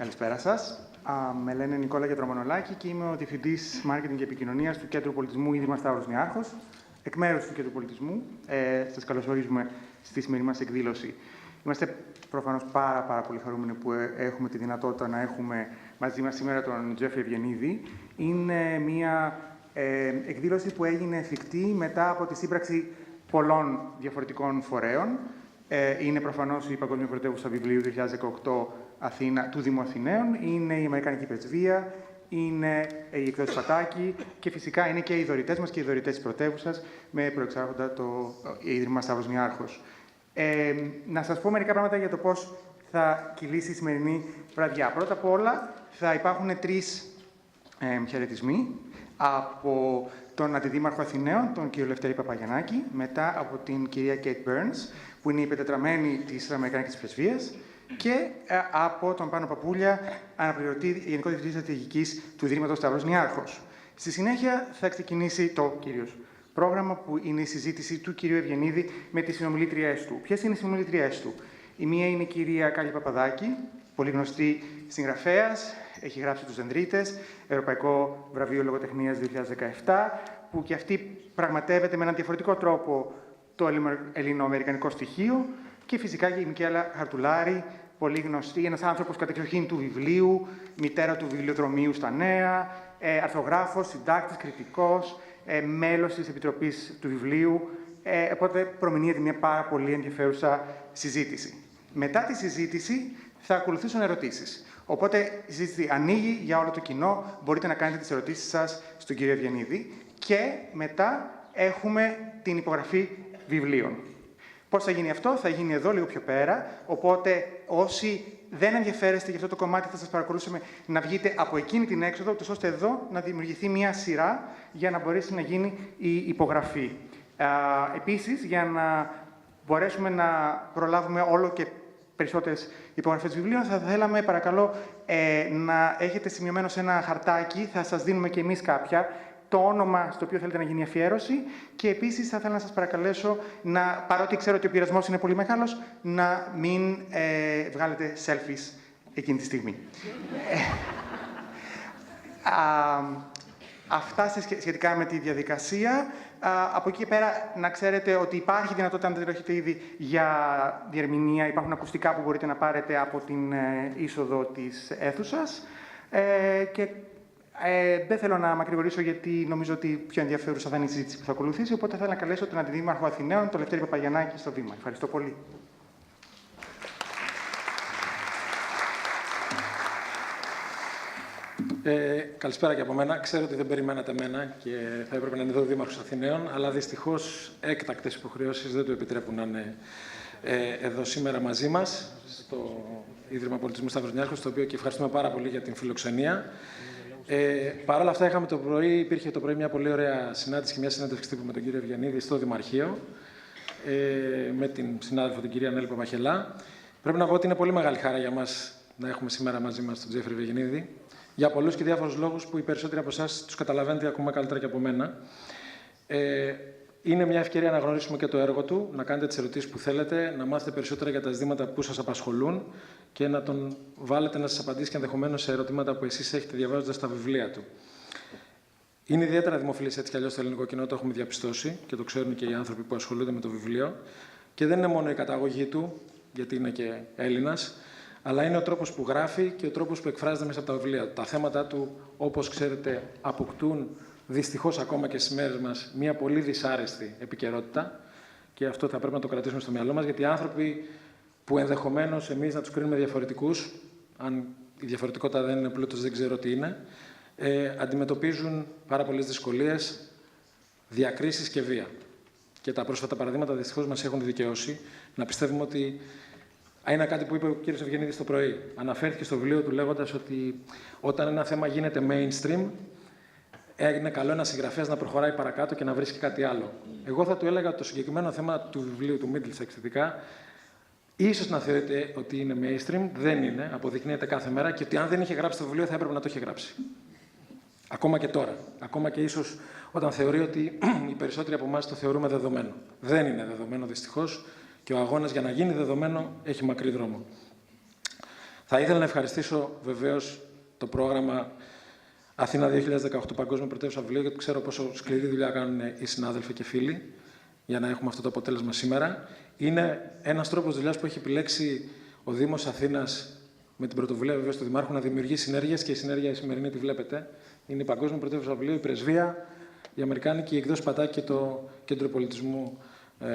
Καλησπέρα σας. Με λένε Νικόλα Γιατρομανολάκη και είμαι ο Διευθυντής Μάρκετινγκ και Επικοινωνίας του Κέντρου Πολιτισμού Ίδρυμα Σταύρος Νιάρχος. Εκ μέρους του Κέντρου Πολιτισμού, σας καλωσορίζουμε στη σημερινή μας εκδήλωση. Είμαστε προφανώς πάρα πολύ χαρούμενοι που έχουμε τη δυνατότητα να έχουμε μαζί μας σήμερα τον Jeffrey Eugenides. Είναι μια εκδήλωση που έγινε εφικτή μετά από τη σύμπραξη πολλών διαφορετικών φορέων. Είναι προφανώς η Παγκόσμια Πρωτεύουσα Βιβλίου 2018 Αθήνα, του Δήμου Αθηναίων, είναι η Αμερικανική Πρεσβεία, είναι οι Εκδόσεις Πατάκη και φυσικά είναι και οι δωρητές μας και οι δωρητές της πρωτεύουσας με προεξάρχοντα το Ίδρυμα Σταύρος Νιάρχος. Να σας πω μερικά πράγματα για το πώς θα κυλήσει η σημερινή βραδιά. Πρώτα απ' όλα θα υπάρχουν τρεις χαιρετισμοί από τον Αντιδήμαρχο Αθηναίων, τον κύριο Λευτέρη Παπαγιαννάκη, μετά από την κυρία Κέιτ Μπέρνς, που είναι η πεντετετραμένη της Αμερικανικής Πρεσβείας, και από τον Πάνο Παπούλια, αναπληρωτή Γενικό Διευθυντή Στρατηγικής του Ιδρύματος Σταύρος Νιάρχος. Στη συνέχεια θα ξεκινήσει το κυρίως πρόγραμμα, που είναι η συζήτηση του κυρίου Ευγενίδη με τις συνομιλήτριές του. Ποιες είναι οι συνομιλήτριές του? Η μία είναι η κυρία Κάλλια Παπαδάκη, πολύ γνωστή συγγραφέας, έχει γράψει τους Δεντρίτες, Ευρωπαϊκό Βραβείο Λογοτεχνίας 2017, που και αυτή πραγματεύεται με έναν διαφορετικό τρόπο το ελληνο-αμερικανικό στοιχείο, και φυσικά και η Μικέλα Χαρτουλάρη, πολύ γνωστή, ένας άνθρωπος κατεξοχήν του βιβλίου, μητέρα του βιβλιοδρομίου στα νέα, αρθρογράφος, συντάκτης, κριτικός, μέλος της Επιτροπής του Βιβλίου, οπότε προμηνύεται μια πάρα πολύ ενδιαφέρουσα συζήτηση. Μετά τη συζήτηση θα ακολουθήσουν ερωτήσεις. Οπότε η συζήτηση ανοίγει για όλο το κοινό, μπορείτε να κάνετε τις ερωτήσεις σας στον κύριο Ευγενίδη, και μετά έχουμε την υπογραφή βιβλίων. Πώς θα γίνει αυτό? Θα γίνει εδώ, λίγο πιο πέρα. Οπότε, όσοι δεν ενδιαφέρεστε για αυτό το κομμάτι, θα σας παρακολούσαμε να βγείτε από εκείνη την έξοδο, ώστε εδώ να δημιουργηθεί μια σειρά για να μπορέσει να γίνει η υπογραφή. Επίσης, για να μπορέσουμε να προλάβουμε όλο και περισσότερες υπογραφές βιβλίων, θα θέλαμε, παρακαλώ, να έχετε σημειωμένο σε ένα χαρτάκι, θα σας δίνουμε και εμείς κάποια, το όνομα στο οποίο θέλετε να γίνει η αφιέρωση, και επίσης θα ήθελα να σας παρακαλέσω, παρότι ξέρω ότι ο πειρασμός είναι πολύ μεγάλος, να μην βγάλετε selfies εκείνη τη στιγμή. Αυτά σχετικά με τη διαδικασία. Από εκεί και πέρα, να ξέρετε ότι υπάρχει δυνατότητα, αν δεν το έχετε ήδη, για διερμηνία. Υπάρχουν ακουστικά που μπορείτε να πάρετε από την είσοδο της αίθουσας. Και δεν θέλω να μακρηγορήσω, γιατί νομίζω ότι πιο ενδιαφέρουσα θα είναι η συζήτηση που θα ακολουθήσει. Οπότε θα ήθελα να καλέσω τον Αντιδήμαρχο Αθηναίων, τον Λευτέρη Παπαγιαννάκη, στο βήμα. Ευχαριστώ πολύ. Καλησπέρα και από μένα. Ξέρω ότι δεν περιμένατε εμένα και θα έπρεπε να είναι εδώ ο Δήμαρχος Αθηναίων, αλλά δυστυχώς έκτακτες υποχρεώσεις δεν του επιτρέπουν να είναι εδώ σήμερα μαζί μας, στο Ίδρυμα Πολιτισμού Σταύρος Νιάρχος, το οποίο και ευχαριστούμε πάρα πολύ για την φιλοξενία. Παρ' όλα αυτά, υπήρχε το πρωί μια πολύ ωραία συνάντηση και μια συνέντευξη τύπου με τον κύριο Ευγενίδη στο Δημαρχείο, με την συνάδελφο την κυρία Νέλη Παπαχελά. Πρέπει να πω ότι είναι πολύ μεγάλη χαρά για μας να έχουμε σήμερα μαζί μας τον Jeffrey Eugenides, για πολλούς και διάφορους λόγους που οι περισσότεροι από εσάς τους καταλαβαίνετε ακόμα καλύτερα και από μένα. Είναι μια ευκαιρία να γνωρίσουμε και το έργο του, να κάνετε τις ερωτήσεις που θέλετε, να μάθετε περισσότερα για τα ζητήματα που σας απασχολούν και να τον βάλετε να σας απαντήσει και ενδεχομένως σε ερωτήματα που εσείς έχετε διαβάζοντας τα βιβλία του. Είναι ιδιαίτερα δημοφιλής έτσι κι αλλιώς στο ελληνικό κοινό, το έχουμε διαπιστώσει και το ξέρουν και οι άνθρωποι που ασχολούνται με το βιβλίο. Και δεν είναι μόνο η καταγωγή του, γιατί είναι και Έλληνας, αλλά είναι ο τρόπος που γράφει και ο τρόπος που εκφράζεται μέσα από τα βιβλία του. Τα θέματα του, όπως ξέρετε, αποκτούν δυστυχώς ακόμα και στις μέρες μας μια πολύ δυσάρεστη επικαιρότητα, και αυτό θα πρέπει να το κρατήσουμε στο μυαλό μας, γιατί οι άνθρωποι που ενδεχομένως εμείς να τους κρίνουμε διαφορετικούς, αν η διαφορετικότητα δεν είναι πλούτος, δεν ξέρω τι είναι, αντιμετωπίζουν πάρα πολλές δυσκολίες, διακρίσεις και βία. Και τα πρόσφατα παραδείγματα δυστυχώς μας έχουν δικαιώσει να πιστεύουμε ότι. Είναι κάτι που είπε ο κ. Ευγενίδης το πρωί. Αναφέρθηκε στο βιβλίο του λέγοντας ότι όταν ένα θέμα γίνεται mainstream, είναι καλό ένας συγγραφέας να προχωράει παρακάτω και να βρίσκει κάτι άλλο. Εγώ θα του έλεγα ότι το συγκεκριμένο θέμα του βιβλίου του Μίτλης εξαιρετικά, ίσως να θεωρείται ότι είναι mainstream, δεν είναι, αποδεικνύεται κάθε μέρα, και ότι αν δεν είχε γράψει το βιβλίο θα έπρεπε να το είχε γράψει. Ακόμα και τώρα. Ακόμα και ίσως όταν θεωρεί ότι οι περισσότεροι από εμάς το θεωρούμε δεδομένο. Δεν είναι δεδομένο δυστυχώς. Και ο αγώνας για να γίνει δεδομένο έχει μακρύ δρόμο. Θα Θα ήθελα να ευχαριστήσω βεβαίως το πρόγραμμα Αθήνα 2018 Παγκόσμια Πρωτεύουσα Βιβλίου, γιατί ξέρω πόσο σκληρή δουλειά κάνουν οι συνάδελφοι και φίλοι για να έχουμε αυτό το αποτέλεσμα σήμερα. Είναι ένας τρόπος δουλειάς που έχει επιλέξει ο Δήμος Αθήνας με την πρωτοβουλία βεβαίως του Δημάρχου να δημιουργεί συνέργειες, και η συνέργεια η σημερινή τη βλέπετε. Είναι η Παγκόσμια Πρωτεύουσα Βιβλίου, η Πρεσβεία, η Αμερικανική, η Εκδόσεις Πατάκη και το Κέντρο Πολιτισμού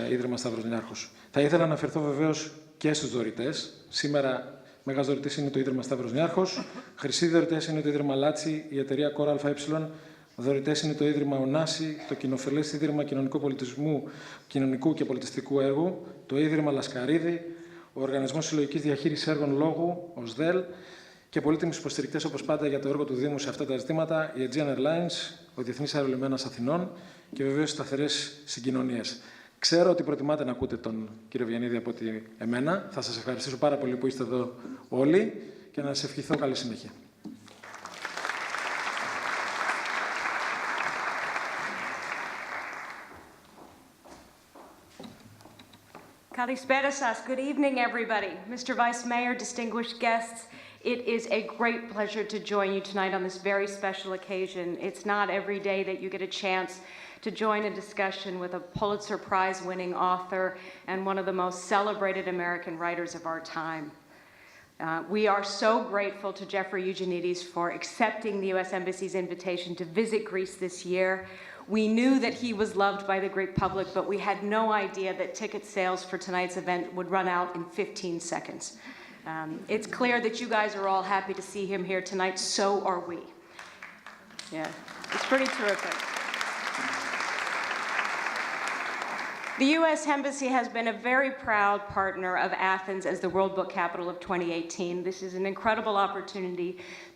Ίδρυμα Σταύρος Νιάρχος. Θα ήθελα να αναφερθώ βεβαίως και στους δωρητές. Σήμερα μέγας δωρητής είναι το Ίδρυμα Σταύρος Νιάρχος, χρυσοί δωρητές είναι το Ίδρυμα Λάτσι, η εταιρεία Κόρα ΑΕ, δωρητές είναι το Ίδρυμα Ονάση, το Κοινοφελές Ίδρυμα Κοινωνικού Πολιτισμού, Κοινωνικού και Πολιτιστικού Έργου, το Ίδρυμα Λασκαρίδη, ο Οργανισμός Συλλογικής Διαχείρισης Έργων Λόγου, ο ΣΔΕΛ, και πολύτιμοι υποστηρικτές όπως πάντα για το έργο του Δήμου σε αυτά τα ζητήματα, η Aegean Airlines, ο Διεθνής Αερολιμένας Αθηνών και βεβαίως σταθερές συγκοινωνίες. Ξέρω ότι προτιμάτε να ακούτε τον κύριο Ευγενίδη από ότι εμένα. Θα σας ευχαριστήσω πάρα πολύ που είστε εδώ όλοι και να σας ευχηθώ καλή συνέχεια. Kalispera sas. Good evening, everybody. Mr. Vice Mayor, distinguished guests, it is a great pleasure to join you tonight on this very special occasion. It's not every day that you get a chance to join a discussion with a Pulitzer Prize-winning author and one of the most celebrated American writers of our time. We are so grateful to Jeffrey Eugenides for accepting the U.S. Embassy's invitation to visit Greece this year. We knew that he was loved by the Greek public, but we had no idea that ticket sales for tonight's event would run out in 15 seconds. It's clear that you guys are all happy to see him here tonight, so are we. Yeah, it's pretty terrific. The U.S. Embassy has been a very proud partner of Athens as the World Book Capital of 2018. This is an incredible opportunity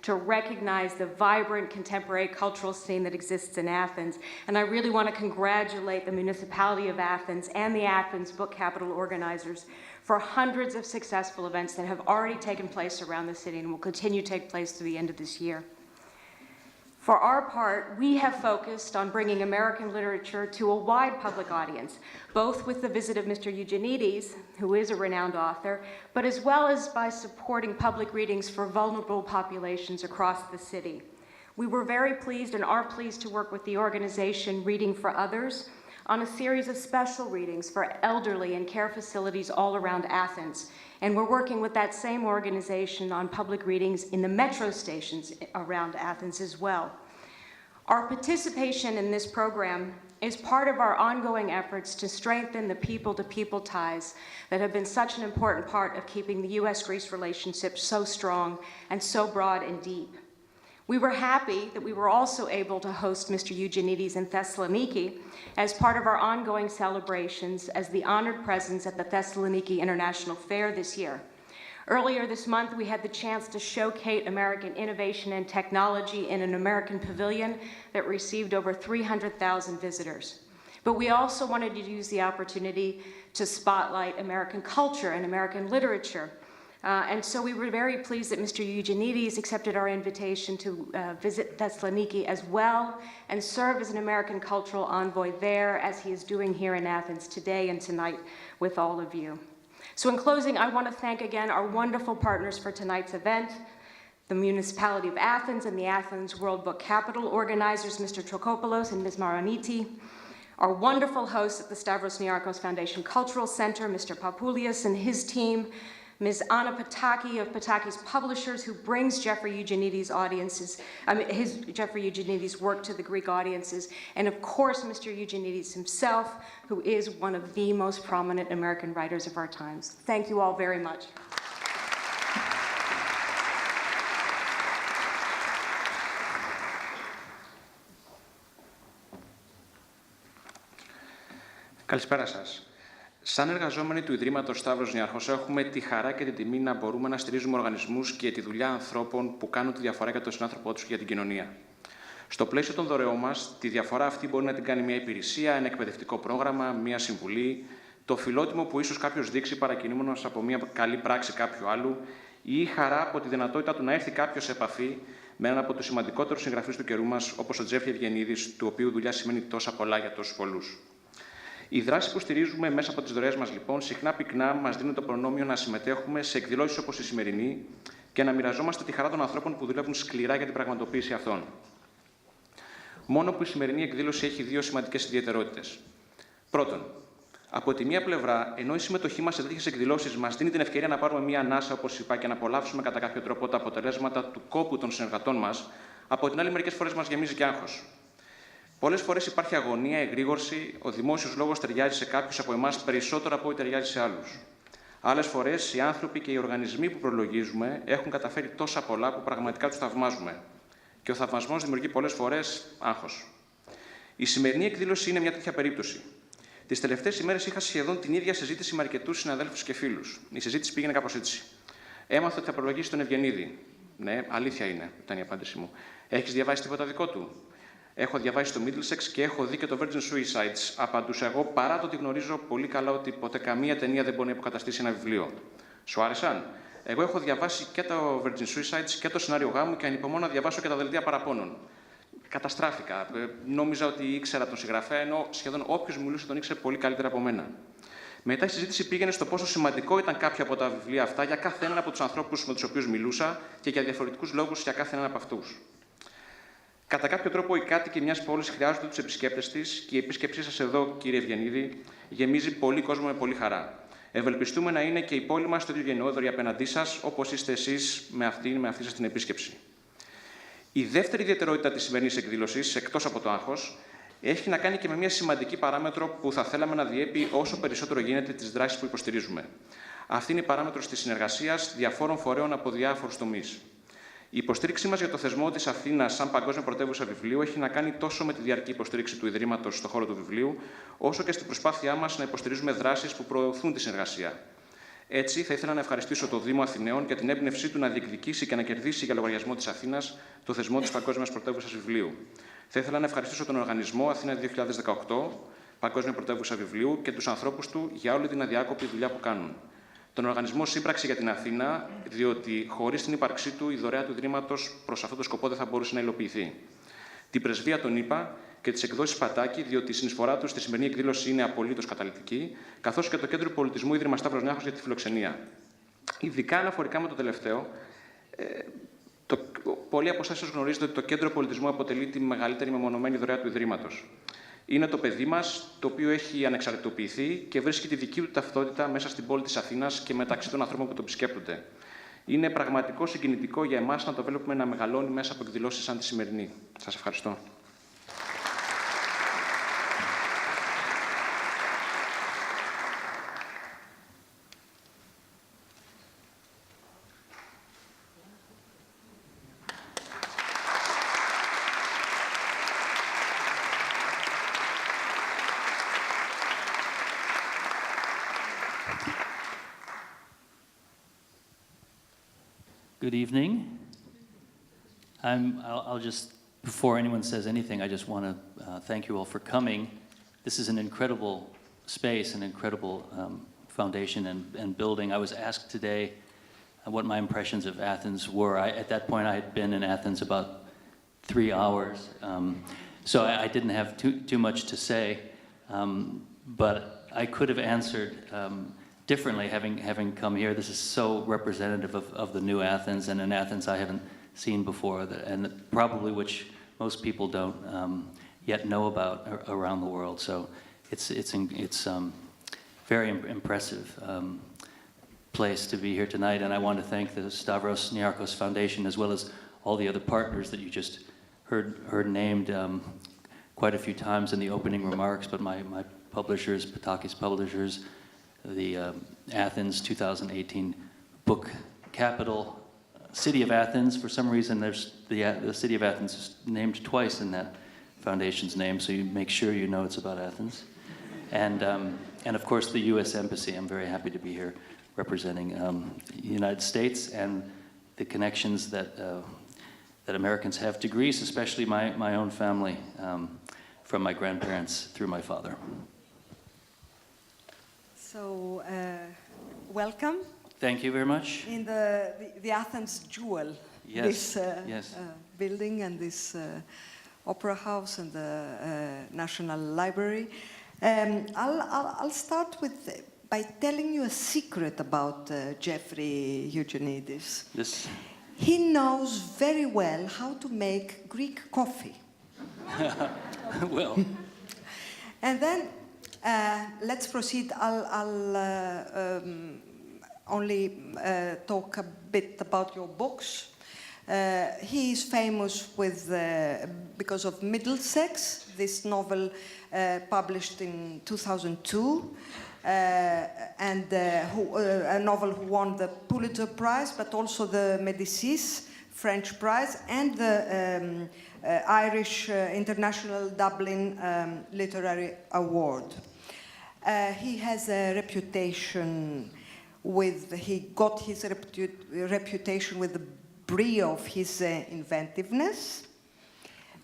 to recognize the vibrant contemporary cultural scene that exists in Athens. And I really want to congratulate the municipality of Athens and the Athens Book Capital organizers for hundreds of successful events that have already taken place around the city and will continue to take place through the end of this year. For our part, we have focused on bringing American literature to a wide public audience, both with the visit of Mr. Eugenides, who is a renowned author, but as well as by supporting public readings for vulnerable populations across the city. We were very pleased and are pleased to work with the organization Reading for Others on a series of special readings for elderly and care facilities all around Athens. And we're working with that same organization on public readings in the metro stations around Athens as well. Our participation in this program is part of our ongoing efforts to strengthen the people-to-people ties that have been such an important part of keeping the U.S.-Greece relationship so strong and so broad and deep. We were happy that we were also able to host Mr. Eugenides in Thessaloniki as part of our ongoing celebrations as the honored presence at the Thessaloniki International Fair this year. Earlier this month, we had the chance to showcase American innovation and technology in an American pavilion that received over 300,000 visitors. But we also wanted to use the opportunity to spotlight American culture and American literature. And so we were very pleased that Mr. Eugenides accepted our invitation to visit Thessaloniki as well and serve as an American cultural envoy there, as he is doing here in Athens today and tonight with all of you. So in closing, I want to thank again our wonderful partners for tonight's event, the municipality of Athens and the Athens World Book Capital organizers, Mr. Trokopoulos and Ms. Maraniti, our wonderful hosts at the Stavros Niarchos Foundation Cultural Center, Mr. Papoulias and his team, Ms. Anna Pataki of Pataki's Publishers, who brings Jeffrey Eugenides' Jeffrey Eugenides' work to the Greek audiences, and of course, Mr. Eugenides himself, who is one of the most prominent American writers of our times. Thank you all very much. Καλησπέρα σας. Σαν εργαζόμενοι του Ιδρύματος Σταύρος Νιάρχος, έχουμε τη χαρά και την τιμή να μπορούμε να στηρίζουμε οργανισμούς και τη δουλειά ανθρώπων που κάνουν τη διαφορά για τον συνάνθρωπό τους και για την κοινωνία. Στο πλαίσιο των δωρεών μας, τη διαφορά αυτή μπορεί να την κάνει μια υπηρεσία, ένα εκπαιδευτικό πρόγραμμα, μια συμβουλή, το φιλότιμο που ίσως κάποιος δείξει παρακινούμενος από μια καλή πράξη κάποιου άλλου, ή η χαρά από τη δυνατότητα του να έρθει κάποιος σε επαφή με έναν από τους σημαντικότερους συγγραφείς του καιρού μας, όπως ο Jeffrey Eugenides, του οποίου δουλειά σημαίνει τόσα πολλά για τόσους πολλούς. Οι δράσεις που στηρίζουμε μέσα από τις δωρεές μας, λοιπόν, συχνά πυκνά μας δίνουν το προνόμιο να συμμετέχουμε σε εκδηλώσεις όπως η σημερινή, και να μοιραζόμαστε τη χαρά των ανθρώπων που δουλεύουν σκληρά για την πραγματοποίηση αυτών. Μόνο που η σημερινή εκδήλωση έχει δύο σημαντικές ιδιαιτερότητες. Πρώτον, από τη μία πλευρά, ενώ η συμμετοχή μας σε τέτοιες εκδηλώσεις μας δίνει την ευκαιρία να πάρουμε μία ανάσα, όπως είπα, και να απολαύσουμε κατά κάποιο τρόπο τα αποτελέσματα του κόπου των συνεργατών μας, από την άλλη, μερικές φορές μας γεμίζει και άγχος. Πολλές φορές υπάρχει αγωνία, εγρήγορση, ο δημόσιος λόγος ταιριάζει σε κάποιους από εμάς περισσότερο από ό,τι ταιριάζει σε άλλους. Άλλες φορές, οι άνθρωποι και οι οργανισμοί που προλογίζουμε έχουν καταφέρει τόσα πολλά που πραγματικά τους θαυμάζουμε. Και ο θαυμασμός δημιουργεί πολλές φορές άγχος. Η σημερινή εκδήλωση είναι μια τέτοια περίπτωση. Τις τελευταίες ημέρες είχα σχεδόν την ίδια συζήτηση με αρκετούς συναδέλφους και φίλους. Η συζήτηση πήγαινε κάπως έτσι. Έμαθα ότι θα προλογίσει τον Ευγενίδη. Ναι, αλήθεια είναι, ήταν η απάντησή μου. Έχεις διαβάσει τίποτα δικό του? Έχω διαβάσει το Middlesex και έχω δει και το Virgin Suicides. Απαντούσα εγώ, παρά το ότι γνωρίζω πολύ καλά ότι ποτέ καμία ταινία δεν μπορεί να υποκαταστήσει ένα βιβλίο. Σου άρεσαν? Εγώ έχω διαβάσει και το Virgin Suicides και το σενάριο γάμου και ανυπομονώ να διαβάσω και τα Δελτία Παραπόνων. Καταστράφηκα. Νόμιζα ότι ήξερα τον συγγραφέα, ενώ σχεδόν όποιος μιλούσε τον ήξερε πολύ καλύτερα από μένα. Μετά η συζήτηση πήγαινε στο πόσο σημαντικό ήταν κάποιο από τα βιβλία αυτά για κάθε έναν από τους ανθρώπους με τους οποίους μιλούσα και για διαφορετικούς λόγους για κάθε έναν από αυτούς. Κατά κάποιο τρόπο, οι κάτοικοι μιας πόλης χρειάζονται τους επισκέπτες της και η επίσκεψή σας εδώ, κύριε Ευγενίδη, γεμίζει πολύ κόσμο με πολύ χαρά. Ευελπιστούμε να είναι και η πόλη μας το ίδιο γενναιόδορη απέναντί σας, όπως είστε εσείς με αυτή σας την επίσκεψη. Η δεύτερη ιδιαιτερότητα της σημερινής εκδήλωσης, εκτός από το άγχος, έχει να κάνει και με μια σημαντική παράμετρο που θα θέλαμε να διέπει όσο περισσότερο γίνεται τις δράσεις που υποστηρίζουμε. Αυτή είναι η παράμετρος της συνεργασίας διαφόρων φορέων από διάφορους τομείς. Η υποστήριξή μας για το θεσμό της Αθήνας σαν Παγκόσμια Πρωτεύουσα Βιβλίου έχει να κάνει τόσο με τη διαρκή υποστήριξη του Ιδρύματος στον χώρο του βιβλίου, όσο και στην προσπάθειά μας να υποστηρίζουμε δράσεις που προωθούν τη συνεργασία. Έτσι, θα ήθελα να ευχαριστήσω το Δήμο Αθηναίων για την έμπνευσή του να διεκδικήσει και να κερδίσει για λογαριασμό της Αθήνας το θεσμό της Παγκόσμιας Πρωτεύουσας Βιβλίου. Θα ήθελα να ευχαριστήσω τον οργανισμό Αθήνα 2018, Παγκόσμια Πρωτεύουσα Βιβλίου, και τους ανθρώπους του για όλη την αδιάκοπη δουλειά που κάνουν. Τον οργανισμό Σύμπραξη για την Αθήνα, διότι χωρίς την ύπαρξή του η δωρεά του Ιδρύματος προς αυτόν τον σκοπό δεν θα μπορούσε να υλοποιηθεί. Την Πρεσβεία των ΗΠΑ και τις Εκδόσεις Πατάκη, διότι η συνεισφορά του στη σημερινή εκδήλωση είναι απολύτως καταλυτική, καθώς και το Κέντρο Πολιτισμού Ίδρυμα Σταύρος Νιάρχος για τη φιλοξενία. Ειδικά αναφορικά με το τελευταίο, πολλοί από εσάς γνωρίζετε ότι το Κέντρο Πολιτισμού αποτελεί τη μεγαλύτερη μεμονωμένη δωρεά του Ιδρύματος. Είναι το παιδί μας, το οποίο έχει ανεξαρτητοποιηθεί και βρίσκει τη δική του ταυτότητα μέσα στην πόλη της Αθήνας και μεταξύ των ανθρώπων που το επισκέπτονται. Είναι πραγματικό συγκινητικό για εμάς να το βλέπουμε να μεγαλώνει μέσα από εκδηλώσεις σαν τη σημερινή. Σας ευχαριστώ. Good evening. I'll just, before anyone says anything, I just want to thank you all for coming. This is an incredible space, an incredible foundation and building. I was asked today what my impressions of Athens were. At that point, I had been in Athens about 3 hours, so I didn't have too much to say, but I could have answered differently, having come here. This is so representative of the new Athens, and an Athens I haven't seen before, and probably which most people don't yet know about around the world. So it's very impressive place to be here tonight, and I want to thank the Stavros Niarchos Foundation as well as all the other partners that you just heard named quite a few times in the opening remarks, but my publishers, Pataki's publishers, the Athens 2018 book capital, City of Athens. For some reason, there's the City of Athens is named twice in that foundation's name, so you make sure you know it's about Athens. And of course, the U.S. Embassy. I'm very happy to be here representing the United States and the connections that Americans have to Greece, especially my own family, from my grandparents through my father. So, welcome. Thank you very much. In the Athens jewel, yes, this yes. Building and this opera house and the National Library. I'll start with by telling you a secret about Jeffrey Eugenides. This. He knows very well how to make Greek coffee. Well. And then let's proceed. I'll only talk a bit about your books. He is famous because of Middlesex, this novel published in 2002, and a novel who won the Pulitzer Prize, but also the Médicis French Prize and the Irish International Dublin Literary Award. He has a reputation he got his reputation with the brio of his inventiveness,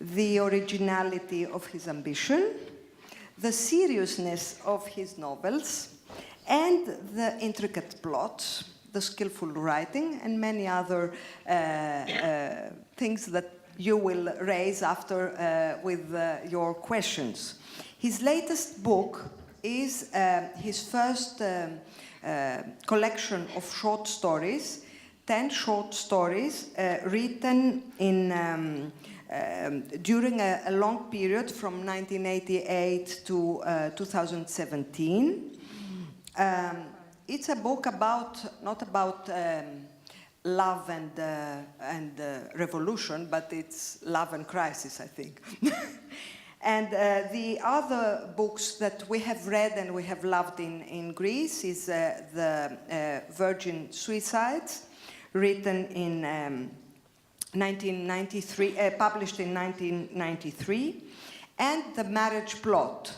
the originality of his ambition, the seriousness of his novels, and the intricate plots, the skillful writing, and many other things that you will raise after with your questions. His latest book is his first collection of short stories, 10 short stories written during a long period from 1988 to 2017. It's a book not about love and revolution, but it's love and crisis, I think. And the other books that we have read and we have loved in Greece is the Virgin Suicides, written in 1993, published in 1993, and The Marriage Plot,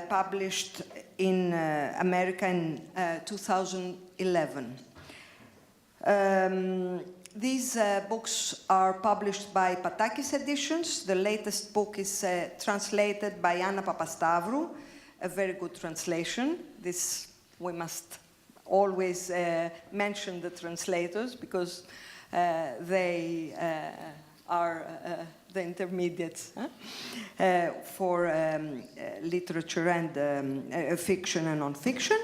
published in America in 2011. These books are published by Patakis Editions. The latest book is translated by Anna Papastavrou, a very good translation. This, we must always mention the translators because they are the intermediates for literature and fiction and non-fiction.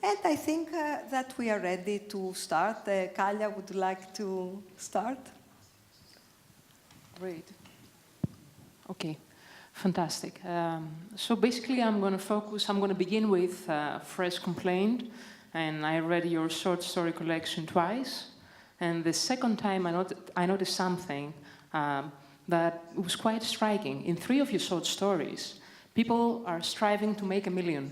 And I think that we are ready to start. Kallya, would you like to start? Great. Okay, fantastic. So basically I'm going to begin with Fresh Complaint, and I read your short story collection twice. And the second time I noticed something that was quite striking. In 3 of your short stories, people are striving to make $1 million.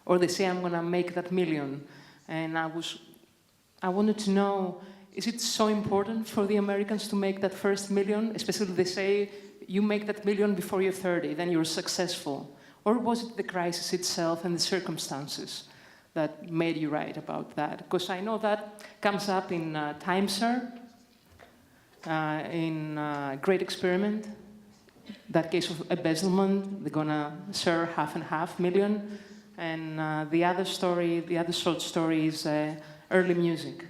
Or they say, I'm going to make that $1 million. And I wanted to know, is it so important for the Americans to make that first $1 million? Especially they say, you make that $1 million before you're 30, then you're successful. Or was it the crisis itself and the circumstances that made you write about that? Because I know that comes up in Time Sir, in Great Experiment, that case of embezzlement, they're going to share $500 million. And the other short story is Early Music.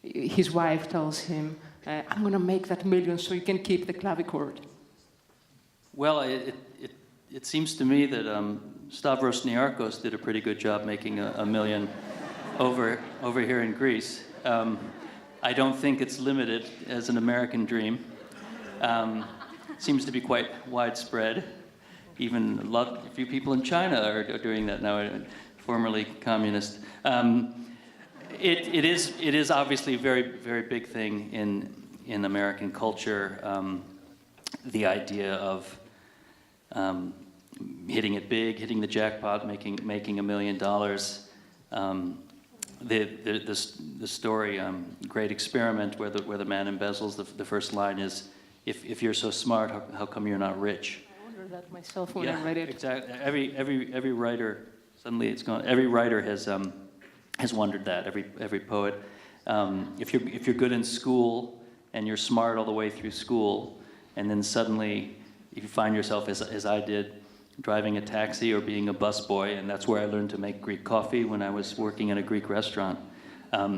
His wife tells him, I'm going to make that $1 million so you can keep the clavichord. Well, it seems to me that Stavros Niarchos did a pretty good job making $1 million over here in Greece. I don't think it's limited as an American dream. Seems to be quite widespread. Even a few people in China are doing that now, formerly communist. It is obviously a very, very big thing in American culture, the idea of hitting it big, hitting the jackpot, making $1 million. The story, Great Experiment, where the man embezzles, the first line is, if you're so smart, how come you're not rich? That myself when I read it. Exactly. Every writer, suddenly it's gone. Every writer has wondered that. Every poet. If you're good in school and you're smart all the way through school, and then suddenly if you find yourself as I did, driving a taxi or being a busboy, and that's where I learned to make Greek coffee when I was working in a Greek restaurant.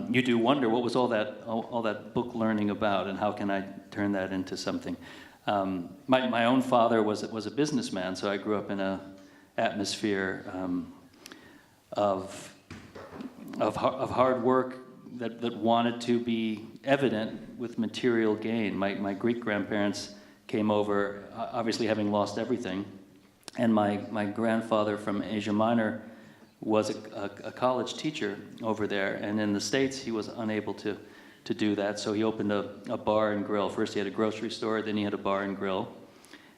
You do wonder what was all that book learning about, and how can I turn that into something. My own father was a businessman, so I grew up in an atmosphere of hard work that wanted to be evident with material gain. My Greek-grandparents came over, obviously having lost everything, and my grandfather from Asia Minor was a college teacher over there, and in the States he was unable to do that, so he opened a bar and grill. First he had a grocery store, then he had a bar and grill.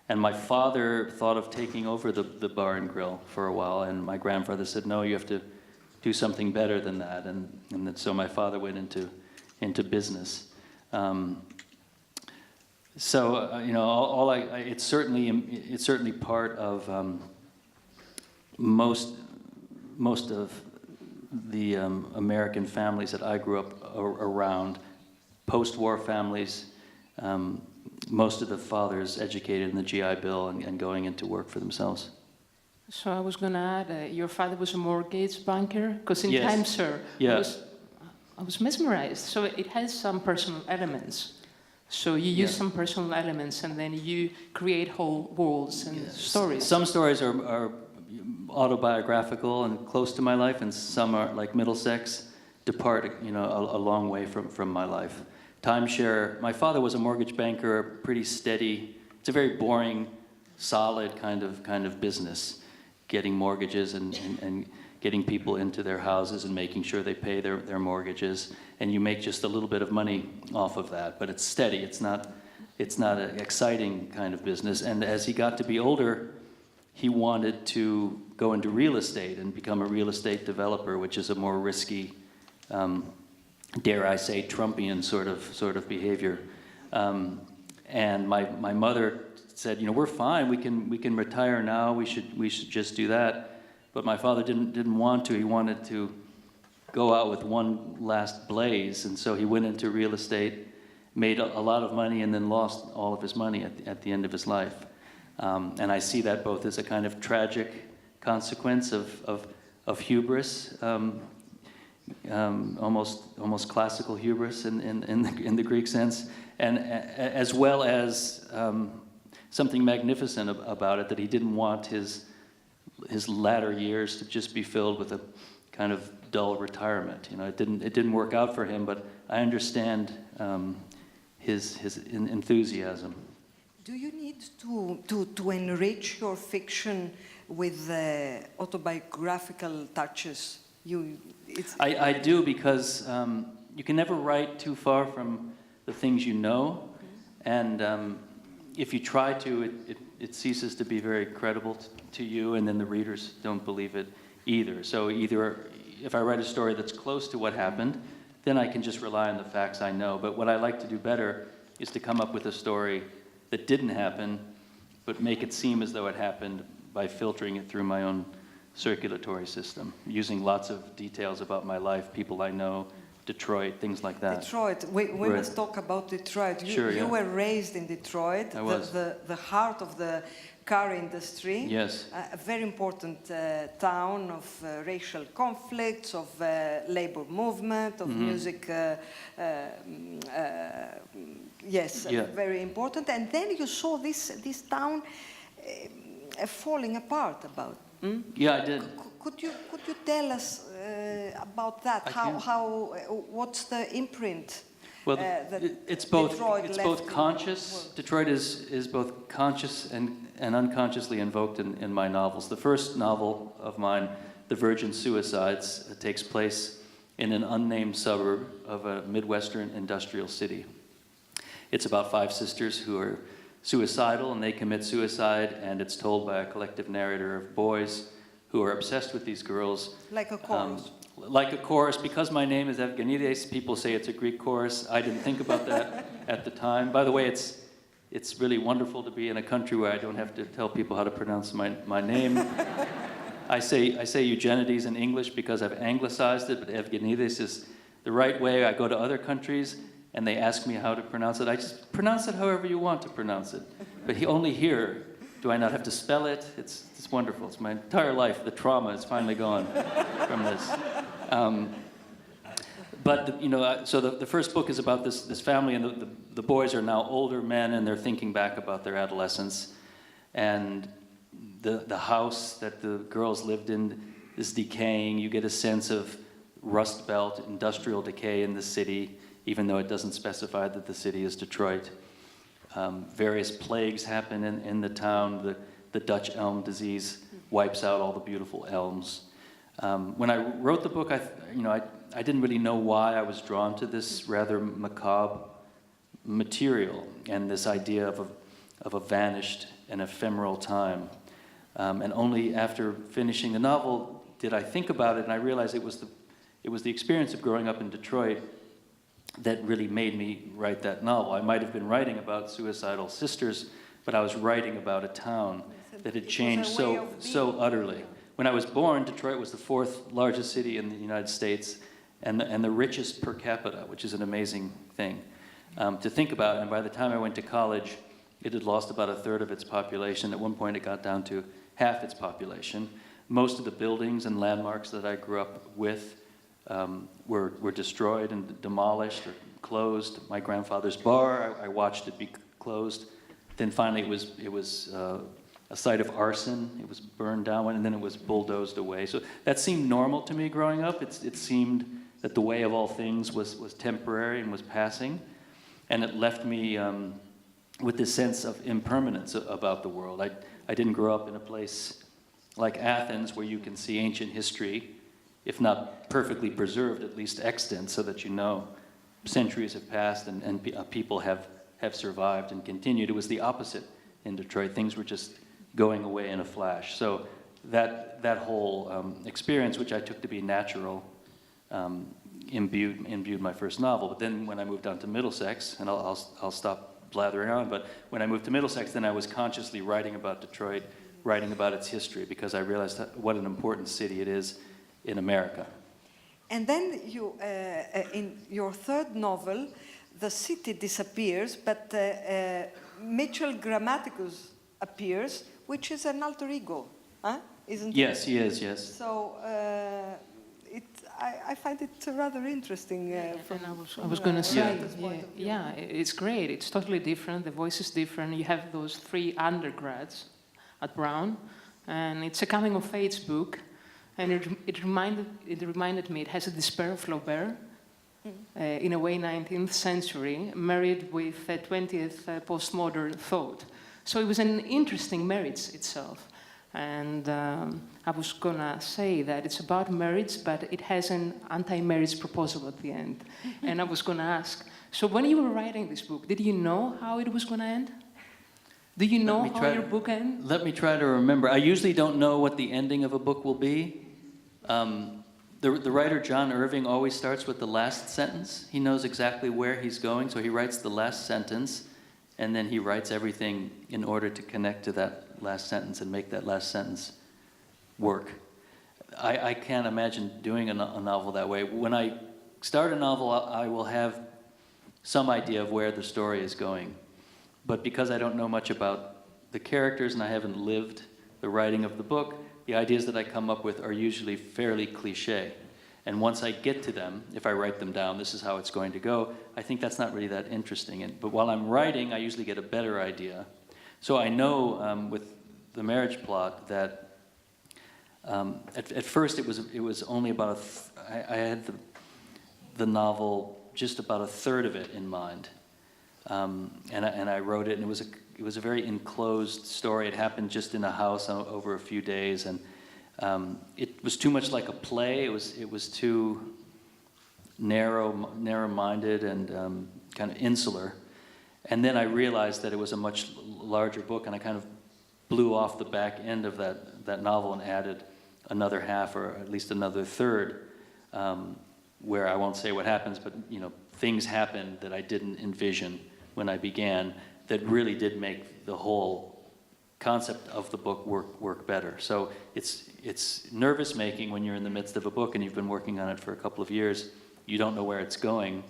And my father thought of taking over the bar and grill for a while, and my grandfather said, no, you have to do something better than that. And so my father went into business. It's certainly part of most of the American families that I grew up around, post-war families. Most of the fathers educated in the GI Bill and going into work for themselves. So I was going to add, your father was a mortgage banker? Because in Yes. time, sir, Yeah. I was mesmerized. So it has some personal elements. So you use some personal elements and then you create whole worlds and stories. Some stories are autobiographical and close to my life, and some are, like Middlesex, depart a long way from my life. Timeshare, my father was a mortgage banker, pretty steady. It's a very boring, solid kind of business, getting mortgages and getting people into their houses and making sure they pay their mortgages. And you make just a little bit of money off of that, but it's steady. It's not an exciting kind of business. And as he got to be older, he wanted to go into real estate and become a real estate developer, which is a more risky, dare I say, Trumpian sort of behavior. And my mother said, we're fine. We can retire now. We should just do that. But my father didn't want to. He wanted to go out with one last blaze, and so he went into real estate, made a lot of money, and then lost all of his money at the end of his life. And I see that both as a kind of tragic consequence of hubris. Almost classical hubris in the Greek sense, and as well as something magnificent about it, that he didn't want his latter years to just be filled with a kind of dull retirement. It didn't work out for him, but I understand his enthusiasm. Do you need to enrich your fiction with autobiographical touches? I do, because you can never write too far from the things you know, and if you try to, it ceases to be very credible to you, and then the readers don't believe it either. So either if I write a story that's close to what happened, then I can just rely on the facts I know. But what I like to do better is to come up with a story that didn't happen, but make it seem as though it happened by filtering it through my own circulatory system, using lots of details about my life, people I know, Detroit, things like that. Detroit. We must talk about Detroit. You were raised in Detroit, I was. The heart of the car industry. Yes. A very important town of racial conflicts, of labor movement, of music. Very important. And then you saw this town falling apart about. Yeah, I did. Could you tell us about that? What's the imprint? Well, it's both conscious. Detroit is both conscious and unconsciously invoked in my novels. The first novel of mine, The Virgin Suicides, takes place in an unnamed suburb of a Midwestern industrial city. It's about 5 sisters who are suicidal, and they commit suicide, and it's told by a collective narrator of boys who are obsessed with these girls. Like a chorus. Like a chorus. Because my name is Eugenides, people say it's a Greek chorus. I didn't think about that at the time. By the way, it's really wonderful to be in a country where I don't have to tell people how to pronounce my name. I say Eugenides in English because I've anglicized it, but Eugenides is the right way. I go to other countries, and they ask me how to pronounce it. I just pronounce it however you want to pronounce it. But only here do I not have to spell it. It's wonderful. It's my entire life. The trauma is finally gone from this. So the first book is about this family, and the boys are now older men, and they're thinking back about their adolescence. And the house that the girls lived in is decaying. You get a sense of Rust Belt, industrial decay in the city, even though it doesn't specify that the city is Detroit. Various plagues happen in the town. The Dutch elm disease wipes out all the beautiful elms. When I wrote the book, I didn't really know why I was drawn to this rather macabre material and this idea of a vanished and ephemeral time. And only after finishing the novel did I think about it, and I realized it was the experience of growing up in Detroit that really made me write that novel. I might have been writing about suicidal sisters, but I was writing about a town that had changed so utterly. When I was born, Detroit was the 4th largest city in the United States and the richest per capita, which is an amazing thing to think about. And by the time I went to college, it had lost about 1/3 of its population. At one point, it got down to half its population. Most of the buildings and landmarks that I grew up with were destroyed and demolished or closed. My grandfather's bar, I watched it be closed. Then finally, it was a site of arson. It was burned down, and then it was bulldozed away. So that seemed normal to me growing up. It seemed that the way of all things was temporary and was passing, and it left me with this sense of impermanence about the world. I didn't grow up in a place like Athens where you can see ancient history, if not perfectly preserved, at least extant, so that you know centuries have passed and people have survived and continued. It was the opposite in Detroit. Things were just going away in a flash. So that whole experience, which I took to be natural, imbued my first novel. But then when I moved on to Middlesex, and I'll stop blathering on, but when I moved to Middlesex, then I was consciously writing about Detroit, writing about its history, because I realized what an important city it is in America. And then you, in your third novel, the city disappears, but Mitchell Grammaticus appears, which is an alter ego, isn't it? Yes, he is, yes. So I find it rather interesting. I was going to say, yeah, it's great. It's totally different. The voice is different. You have those 3 undergrads at Brown, and it's a coming-of-age book. And it reminded me, it has a despair of Flaubert, in a way 19th century, married with 20th postmodern thought. So it was an interesting marriage itself. And I was going to say that it's about marriage, but it has an anti-marriage proposal at the end. And I was going to ask, so when you were writing this book, did you know how it was going to end? Do you know how your book ends? Let me try to remember. I usually don't know what the ending of a book will be. The writer John Irving always starts with the last sentence. He knows exactly where he's going, so he writes the last sentence, and then he writes everything in order to connect to that last sentence and make that last sentence work. I can't imagine doing a novel that way. When I start a novel, I will have some idea of where the story is going. But because I don't know much about the characters and I haven't lived the writing of the book, the ideas that I come up with are usually fairly cliche. And once I get to them, if I write them down, this is how it's going to go, I think that's not really that interesting. But while I'm writing, I usually get a better idea. So I know with the marriage plot that at first it was only about I had the novel just about 1/3 of it in mind. And I wrote it, and it was a very enclosed story. It happened just in a house over a few days, and it was too much like a play. It was too narrow-minded and kind of insular. And then I realized that it was a much larger book, and I kind of blew off the back end of that novel and added another half, or at least another 1/3, where I won't say what happens, but things happened that I didn't envision when I began that really did make the whole concept of the book work better. So it's nervous-making when you're in the midst of a book and you've been working on it for a couple of years. You don't know where it's going,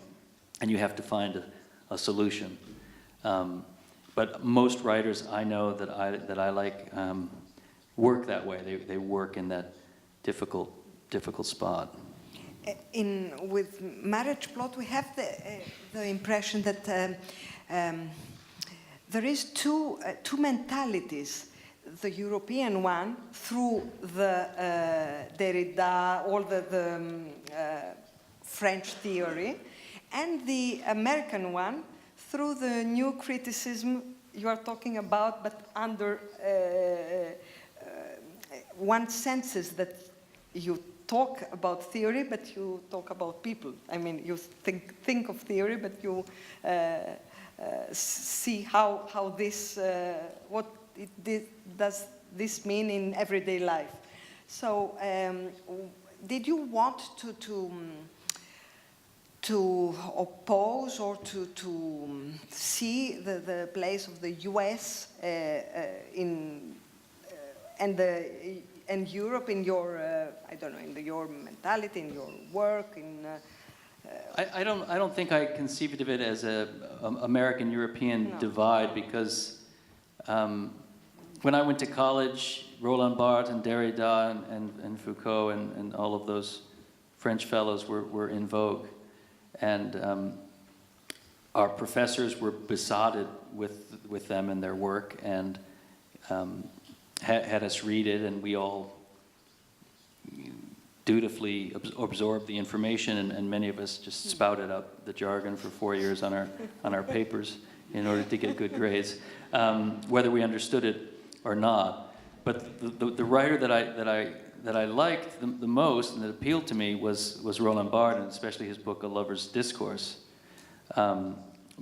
and you have to find a solution. But most writers I know that I like work that way. They work in that difficult spot. With marriage plot, we have the impression that there is two mentalities. the European one through the Derrida, all the French theory, and the American one through the new criticism you are talking about, but under one senses that you talk about theory, but you talk about people. I mean, you think of theory, but you see how this, what does this mean in everyday life. So, did you want to oppose or to see the place of the U.S. And Europe in your, I don't know, in your mentality, in your work, in... I don't think I conceived of it as a American-European divide, because when I went to college, Roland Barthes and Derrida and Foucault and all of those French fellows were in vogue. And our professors were besotted with them and their work, and had us read it, and we all dutifully absorbed the information, and many of us just spouted up the jargon for 4 years on our papers in order to get good grades, whether we understood it or not. But the writer that I liked the most and that appealed to me was Roland Barthes, and especially his book A Lover's Discourse,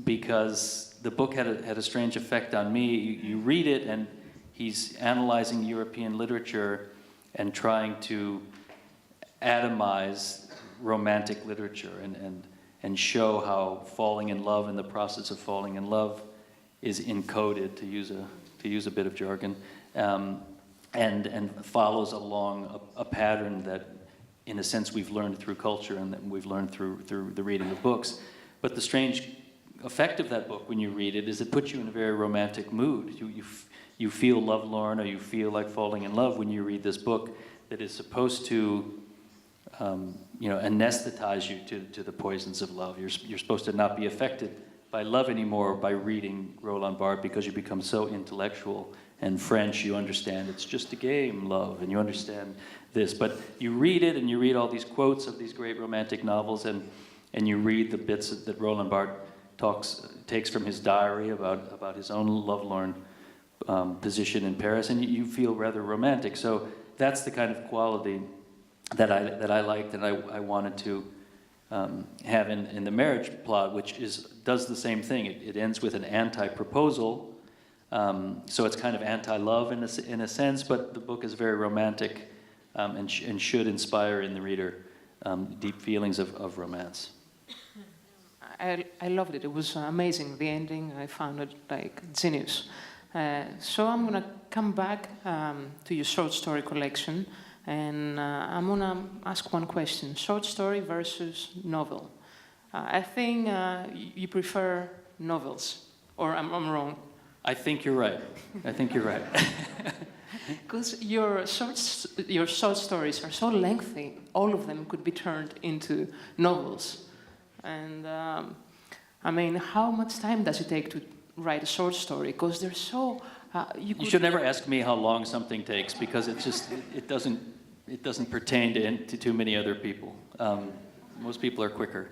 because the book had a strange effect on me. You read it, and he's analyzing European literature and trying to atomize romantic literature and show how falling in love and the process of falling in love is encoded, to use a bit of jargon, and follows along a pattern that, in a sense, we've learned through culture and that we've learned through the reading of books. But the strange effect of that book when you read it is it puts you in a very romantic mood. You feel lovelorn, or you feel like falling in love when you read this book that is supposed to anesthetize you to the poisons of love. You're supposed to not be affected by love anymore by reading Roland Barthes, because you become so intellectual and French. You understand it's just a game, love, and you understand this. But you read it, and you read all these quotes of these great romantic novels, and you read the bits that Roland Barthes takes from his diary about his own lovelorn position in Paris, and you feel rather romantic. So that's the kind of quality that I liked, and I wanted to have in the marriage plot, which does the same thing. It ends with an anti-proposal, so it's kind of anti-love in a sense, but the book is very romantic, and should inspire in the reader deep feelings of romance. I loved it. It was amazing. The ending, I found it like genius. So I'm going to come back to your short story collection, and I'm going to ask one question. Short story versus novel. I think you prefer novels, or I'm wrong? I think you're right. Because your short stories are so lengthy, all of them could be turned into novels. And I mean, how much time does it take to write a short story? Because they're so... You should never ask me how long something takes, because it doesn't pertain to too many other people. Most people are quicker.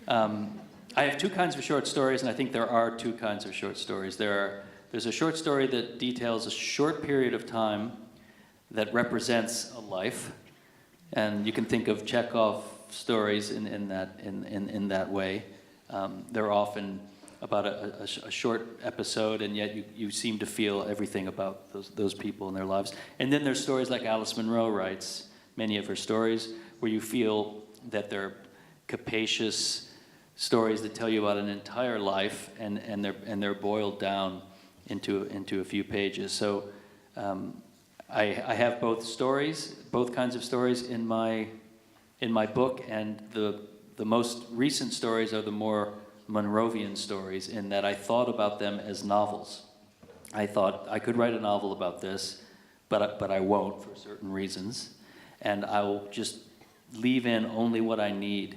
I have two kinds of short stories, and I think there are two kinds of short stories. There's a short story that details a short period of time that represents a life, and you can think of Chekhov stories in that way. They're often about a short episode, and yet you seem to feel everything about those people and their lives. And then there's stories like Alice Munro writes, many of her stories, where you feel that they're capacious stories that tell you about an entire life, and they're boiled down into a few pages. So I have both kinds of stories in my book, and the most recent stories are the more Monrovian stories, in that I thought about them as novels. I thought I could write a novel about this, but I won't for certain reasons, and I will just leave in only what I need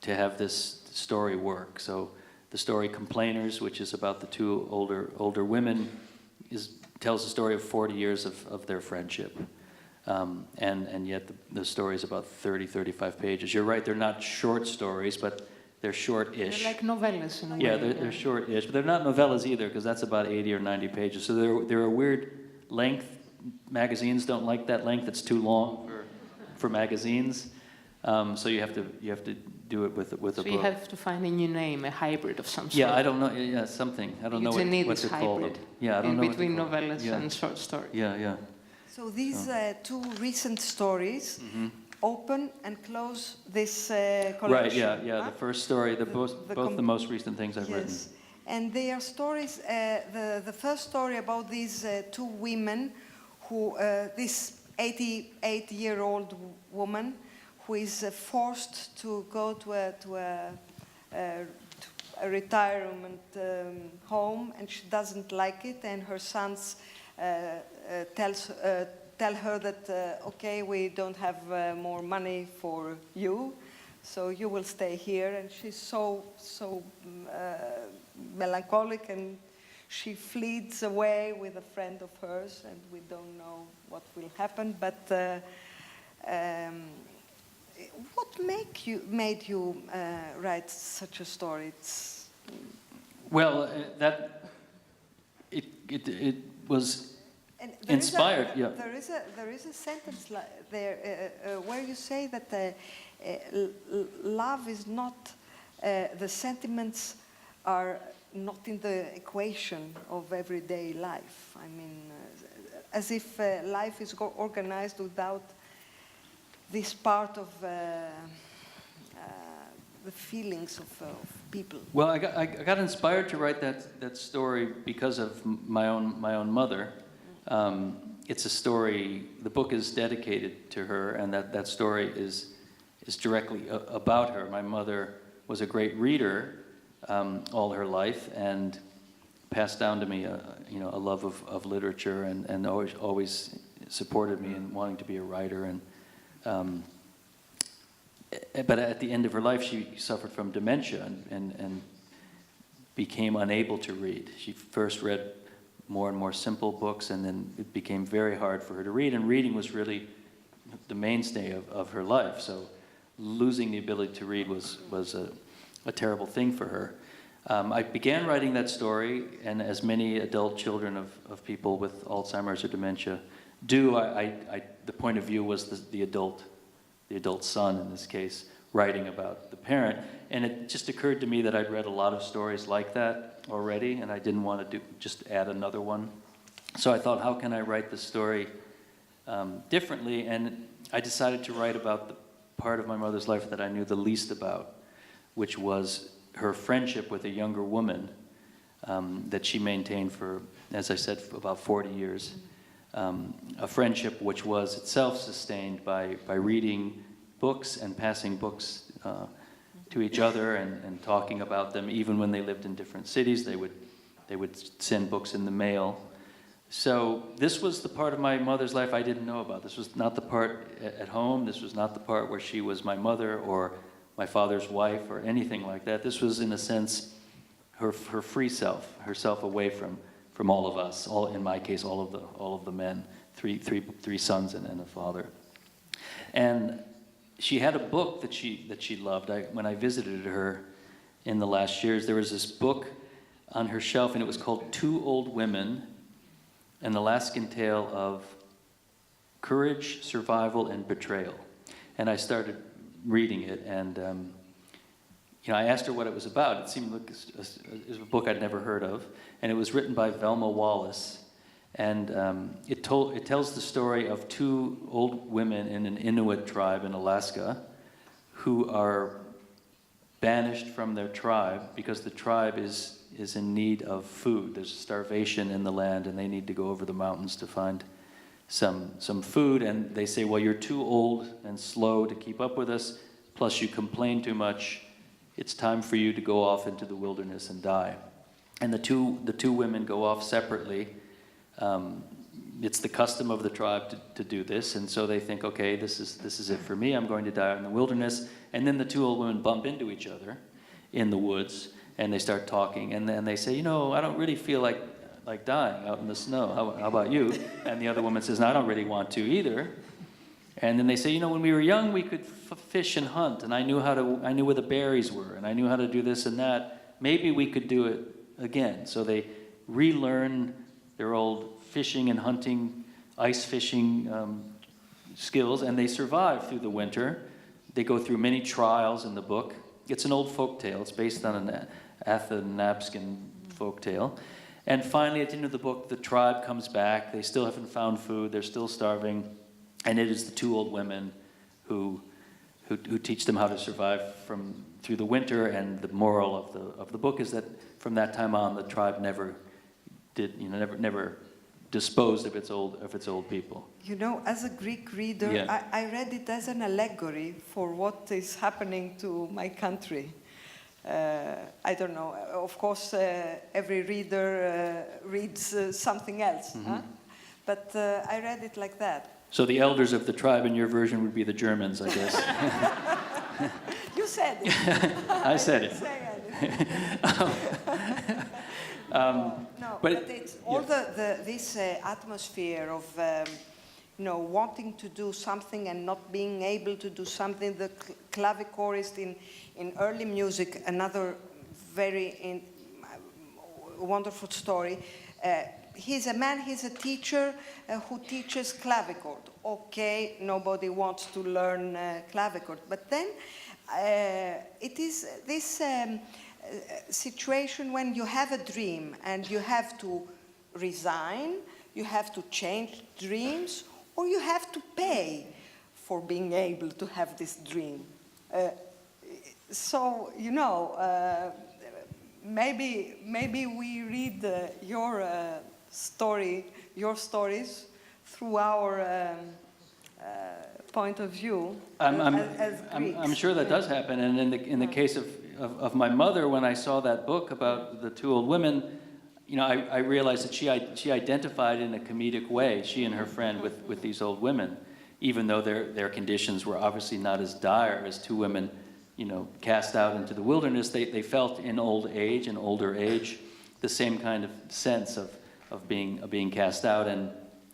to have this story work. So the story Complainers, which is about the two older women, is tells the story of 40 years of their friendship. And yet the story is about 30, 35 pages. You're right, they're not short stories, but they're short-ish. They're like novellas in a way. Yeah, they're short-ish, but they're not novellas either, because that's about 80 or 90 pages. So they're a weird length. Magazines don't like that length. It's too long for magazines. So you have to do it with a book. So you have to find a new name, a hybrid of some sort. Yeah, I don't know. Yeah, something. I don't know what to call them. Yeah, I don't know what to between call novellas them. and short stories. Yeah. So these two recent stories open and close this collection. Right. Yeah. The first story, both the most recent things I've written. Yes, and they are stories. The first story about these two women, who this 88-year-old woman, who is forced to go to a retirement home, and she doesn't like it, and her sons tell her that okay, we don't have more money for you, so you will stay here. And she's so melancholic, and she flees away with a friend of hers, and we don't know what will happen. But what made you write such a story? Well, it was inspired. There is a sentence there where you say that love is not, the sentiments are not in the equation of everyday life. I mean, as if life is organized without this part of the feelings of people. Well, I got inspired to write that story because of my own mother. It's a story. The book is dedicated to her, and that story is directly about her. My mother was a great reader all her life, and passed down to me a love of literature, and always supported me in wanting to be a writer. And but at the end of her life, she suffered from dementia and became unable to read. She first read more and more simple books, and then it became very hard for her to read, and reading was really the mainstay of her life. So losing the ability to read was a terrible thing for her. I began writing that story, and as many adult children of people with Alzheimer's or dementia do, the point of view was the adult son in this case, writing about the parent. And it just occurred to me that I'd read a lot of stories like that already, and I didn't want to just add another one. So I thought, how can I write the story differently? And I decided to write about the part of my mother's life that I knew the least about, which was her friendship with a younger woman that she maintained for, as I said, for about 40 years. A friendship which was itself sustained by reading books and passing books to each other and talking about them. Even when they lived in different cities, they would send books in the mail. So this was the part of my mother's life I didn't know about. This was not the part at home. This was not the part where she was my mother or my father's wife or anything like that. This was, in a sense, her free self, herself away from all of us. In my case, all of the men, three sons and a father. And she had a book that she loved. When I visited her in the last years, there was this book on her shelf, and it was called Two Old Women: An Alaskan Tale of Courage, Survival, and Betrayal. And I started reading it, and I asked her what it was about. It seemed like it was a book I'd never heard of, and it was written by Velma Wallace, and it tells the story of two old women in an Inuit tribe in Alaska who are banished from their tribe because the tribe is in need of food. There's starvation in the land, and they need to go over the mountains to find some food, and they say, well, you're too old and slow to keep up with us, plus you complain too much. It's time for you to go off into the wilderness and die. And the two women go off separately. It's the custom of the tribe to do this, and so they think, okay, this is it for me. I'm going to die out in the wilderness. And then the two old women bump into each other in the woods, and they start talking, and then they say, I don't really feel like like dying out in the snow. How about you? And the other woman says, no, I don't really want to either. And then they say, you know, when we were young, we could fish and hunt, and I knew where the berries were, and I knew how to do this and that. Maybe we could do it again. So they relearn their old fishing and hunting, ice fishing skills, and they survive through the winter. They go through many trials in the book. It's an old folk tale. It's based on an Athabascan folk tale. And finally, at the end of the book, the tribe comes back. They still haven't found food. They're still starving. And it is the two old women who teach them how to survive through the winter. And the moral of the book is that from that time on, the tribe never disposed of its old people. You know, as a Greek reader, Yeah. I read it as an allegory for what is happening to my country. I don't know. Of course, every reader reads something else. Huh? But I read it like that. So the elders of the tribe in your version would be the Germans, I guess. You said it. I said it. No, but it's all this atmosphere of wanting to do something and not being able to do something. The clavichorist in early music, another very wonderful story. He's a man, he's a teacher who teaches clavichord. Okay, nobody wants to learn clavichord. But then it is this situation when you have a dream and you have to resign, you have to change dreams, or you have to pay for being able to have this dream. So, maybe we read your stories through our point of view as Greeks. I'm sure that does happen. And in the case of my mother, when I saw that book about the two old women, I realized that she identified in a comedic way, she and her friend, with these old women, even though their conditions were obviously not as dire as two women, cast out into the wilderness. They felt in old age and older age the same kind of sense of being cast out. And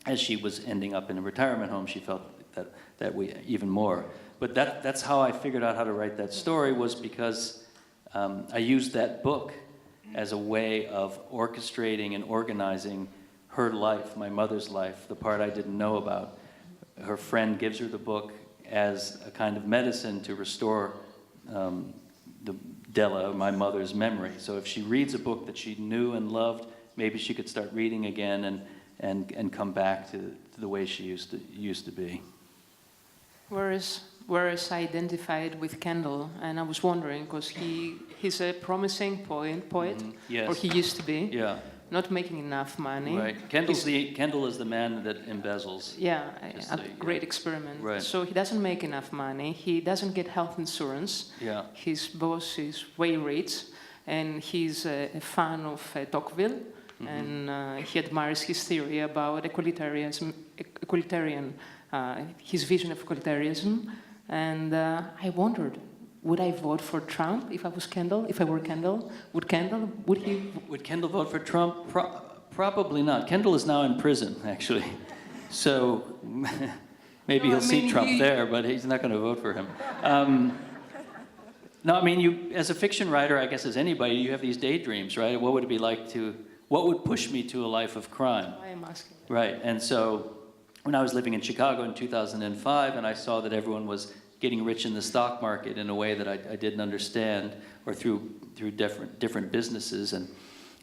as she was ending up in a retirement home, she felt that we even more. But that's how I figured out how to write that story, was because I used that book as a way of orchestrating and organizing her life, my mother's life, the part I didn't know about. Her friend gives her the book as a kind of medicine to restore the Della, my mother's memory. So if she reads a book that she knew and loved, maybe she could start reading again and come back to the way she used to be. Whereas I identified with Kendall, and I was wondering, because he's a promising poet, Yes. or he used to be, Yeah. not making enough money. Right. Kendall is the man that embezzles. Yeah, a great experiment. Right. So he doesn't make enough money. He doesn't get health insurance. Yeah. His boss is way rich, and he's a fan of Tocqueville, and he admires his theory about equalitarian, his vision of equalitarianism. And I wondered, would I vote for Trump if I was Kendall? If I were Kendall, would he? Would Kendall vote for Trump? Probably not. Kendall is now in prison, actually. So maybe he'll see Trump there, but he's not going to vote for him. No, I mean, you, as a fiction writer, I guess as anybody, you have these daydreams, right? What would it be like what would push me to a life of crime? I am asking. Right, and so when I was living in Chicago in 2005, and I saw that everyone was getting rich in the stock market in a way that I didn't understand, or through different businesses, and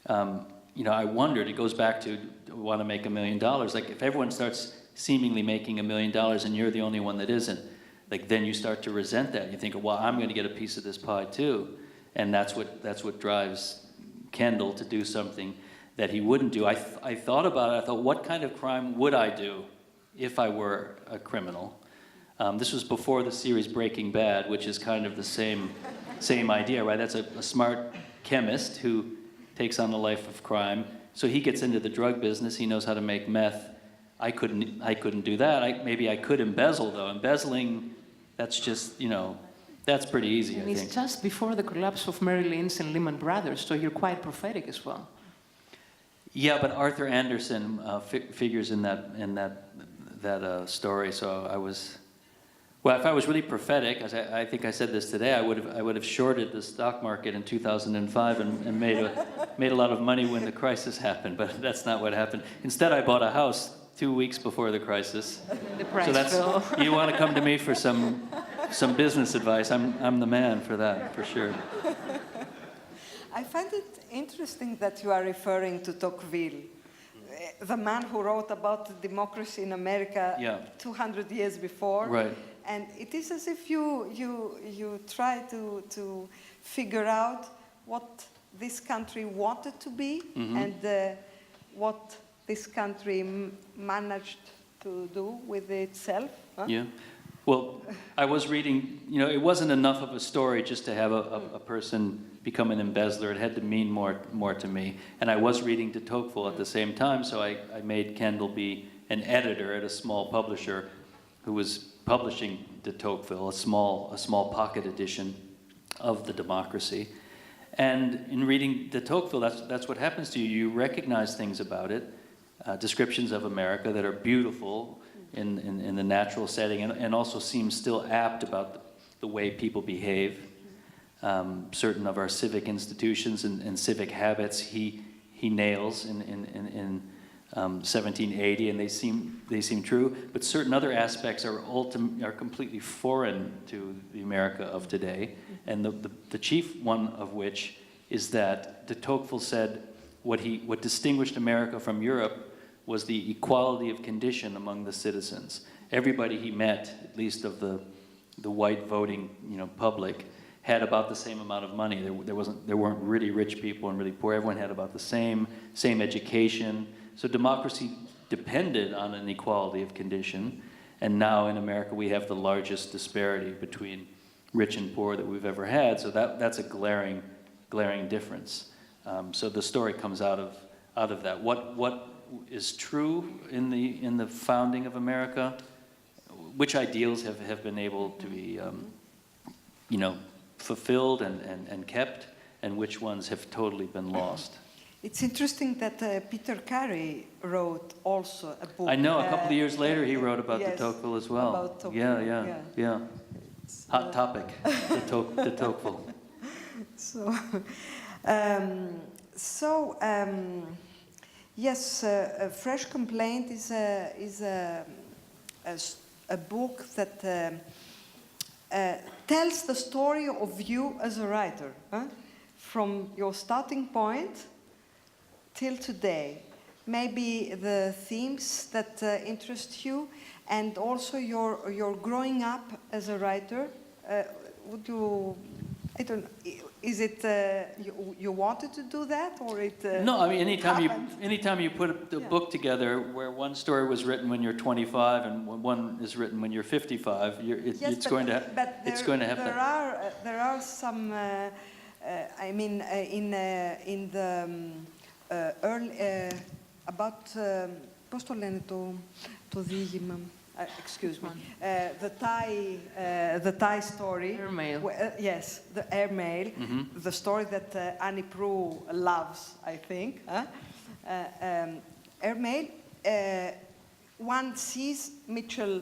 I wondered. It goes back to want to make $1 million. Like if everyone starts seemingly making $1 million and you're the only one that isn't, like then you start to resent that. You think, well, I'm going to get a piece of this pie too, and that's what drives Kendall to do something that he wouldn't do. I thought about it. I thought, what kind of crime would I do if I were a criminal? This was before the series Breaking Bad, which is kind of the same idea, right? That's a smart chemist who takes on a life of crime. So he gets into the drug business. He knows how to make meth. I couldn't do that. Maybe I could embezzle, though. Embezzling, that's just, that's pretty easy, I think. It's just before the collapse of Merrill Lynch and Lehman Brothers, so you're quite prophetic as well. Yeah, but Arthur Anderson figures in that story. So I was, well, if I was really prophetic, as I think I said this today, I would have shorted the stock market in 2005 and made a lot of money when the crisis happened. But that's not what happened. Instead, I bought a house 2 weeks before the crisis. The price So that's, fell. you want to come to me for some business advice? I'm the man for that, for sure. I find it interesting that you are referring to Tocqueville, the man who wrote about democracy in America 200 years before. Right. And it is as if you try to figure out what this country wanted to be and what this country managed to do with itself. Huh? Yeah. Well, I was reading, you know, it wasn't enough of a story just to have a person become an embezzler. It had to mean more to me. And I was reading de Tocqueville at the same time, so I made Kendall be an editor at a small publisher who was publishing de Tocqueville, a small pocket edition of the Democracy. And in reading de Tocqueville, that's what happens to you. You recognize things about it, descriptions of America that are beautiful in the natural setting, and also seem still apt about the way people behave. Certain of our civic institutions and civic habits he nails in 1780, and they seem true. But certain other aspects are completely foreign to the America of today, and the chief one of which is that de Tocqueville said what distinguished America from Europe was the equality of condition among the citizens. Everybody he met, at least of the white voting, public, had about the same amount of money. There weren't really rich people and really poor. Everyone had about the same education. So democracy depended on an equality of condition. And now in America we have the largest disparity between rich and poor that we've ever had. So that's a glaring difference. So the story comes out of that. What is true in the founding of America? Which ideals have been able to be, fulfilled and kept, and which ones have totally been lost? It's interesting that Peter Carey wrote also a book. I know, a couple of years later he wrote about de Tocqueville as well. About Tocqueville, Yeah. Hot topic, de Tocqueville. Yes, Fresh Complaint is a book that tells the story of you as a writer, from your starting point till today. Maybe the themes that interest you, and also your growing up as a writer. Would you? I don't. Is it you wanted to do that, or it? No, I mean anytime you put a book together where one story was written when you're 25 and one is written when you're 55, it's going to happen. There are some. I mean, in the early about πώς το λένε το διήγημα. Excuse me. The Thai story. Airmail. Yes, the Airmail. The story that Annie Proulx loves, I think. Airmail. One sees Mitchell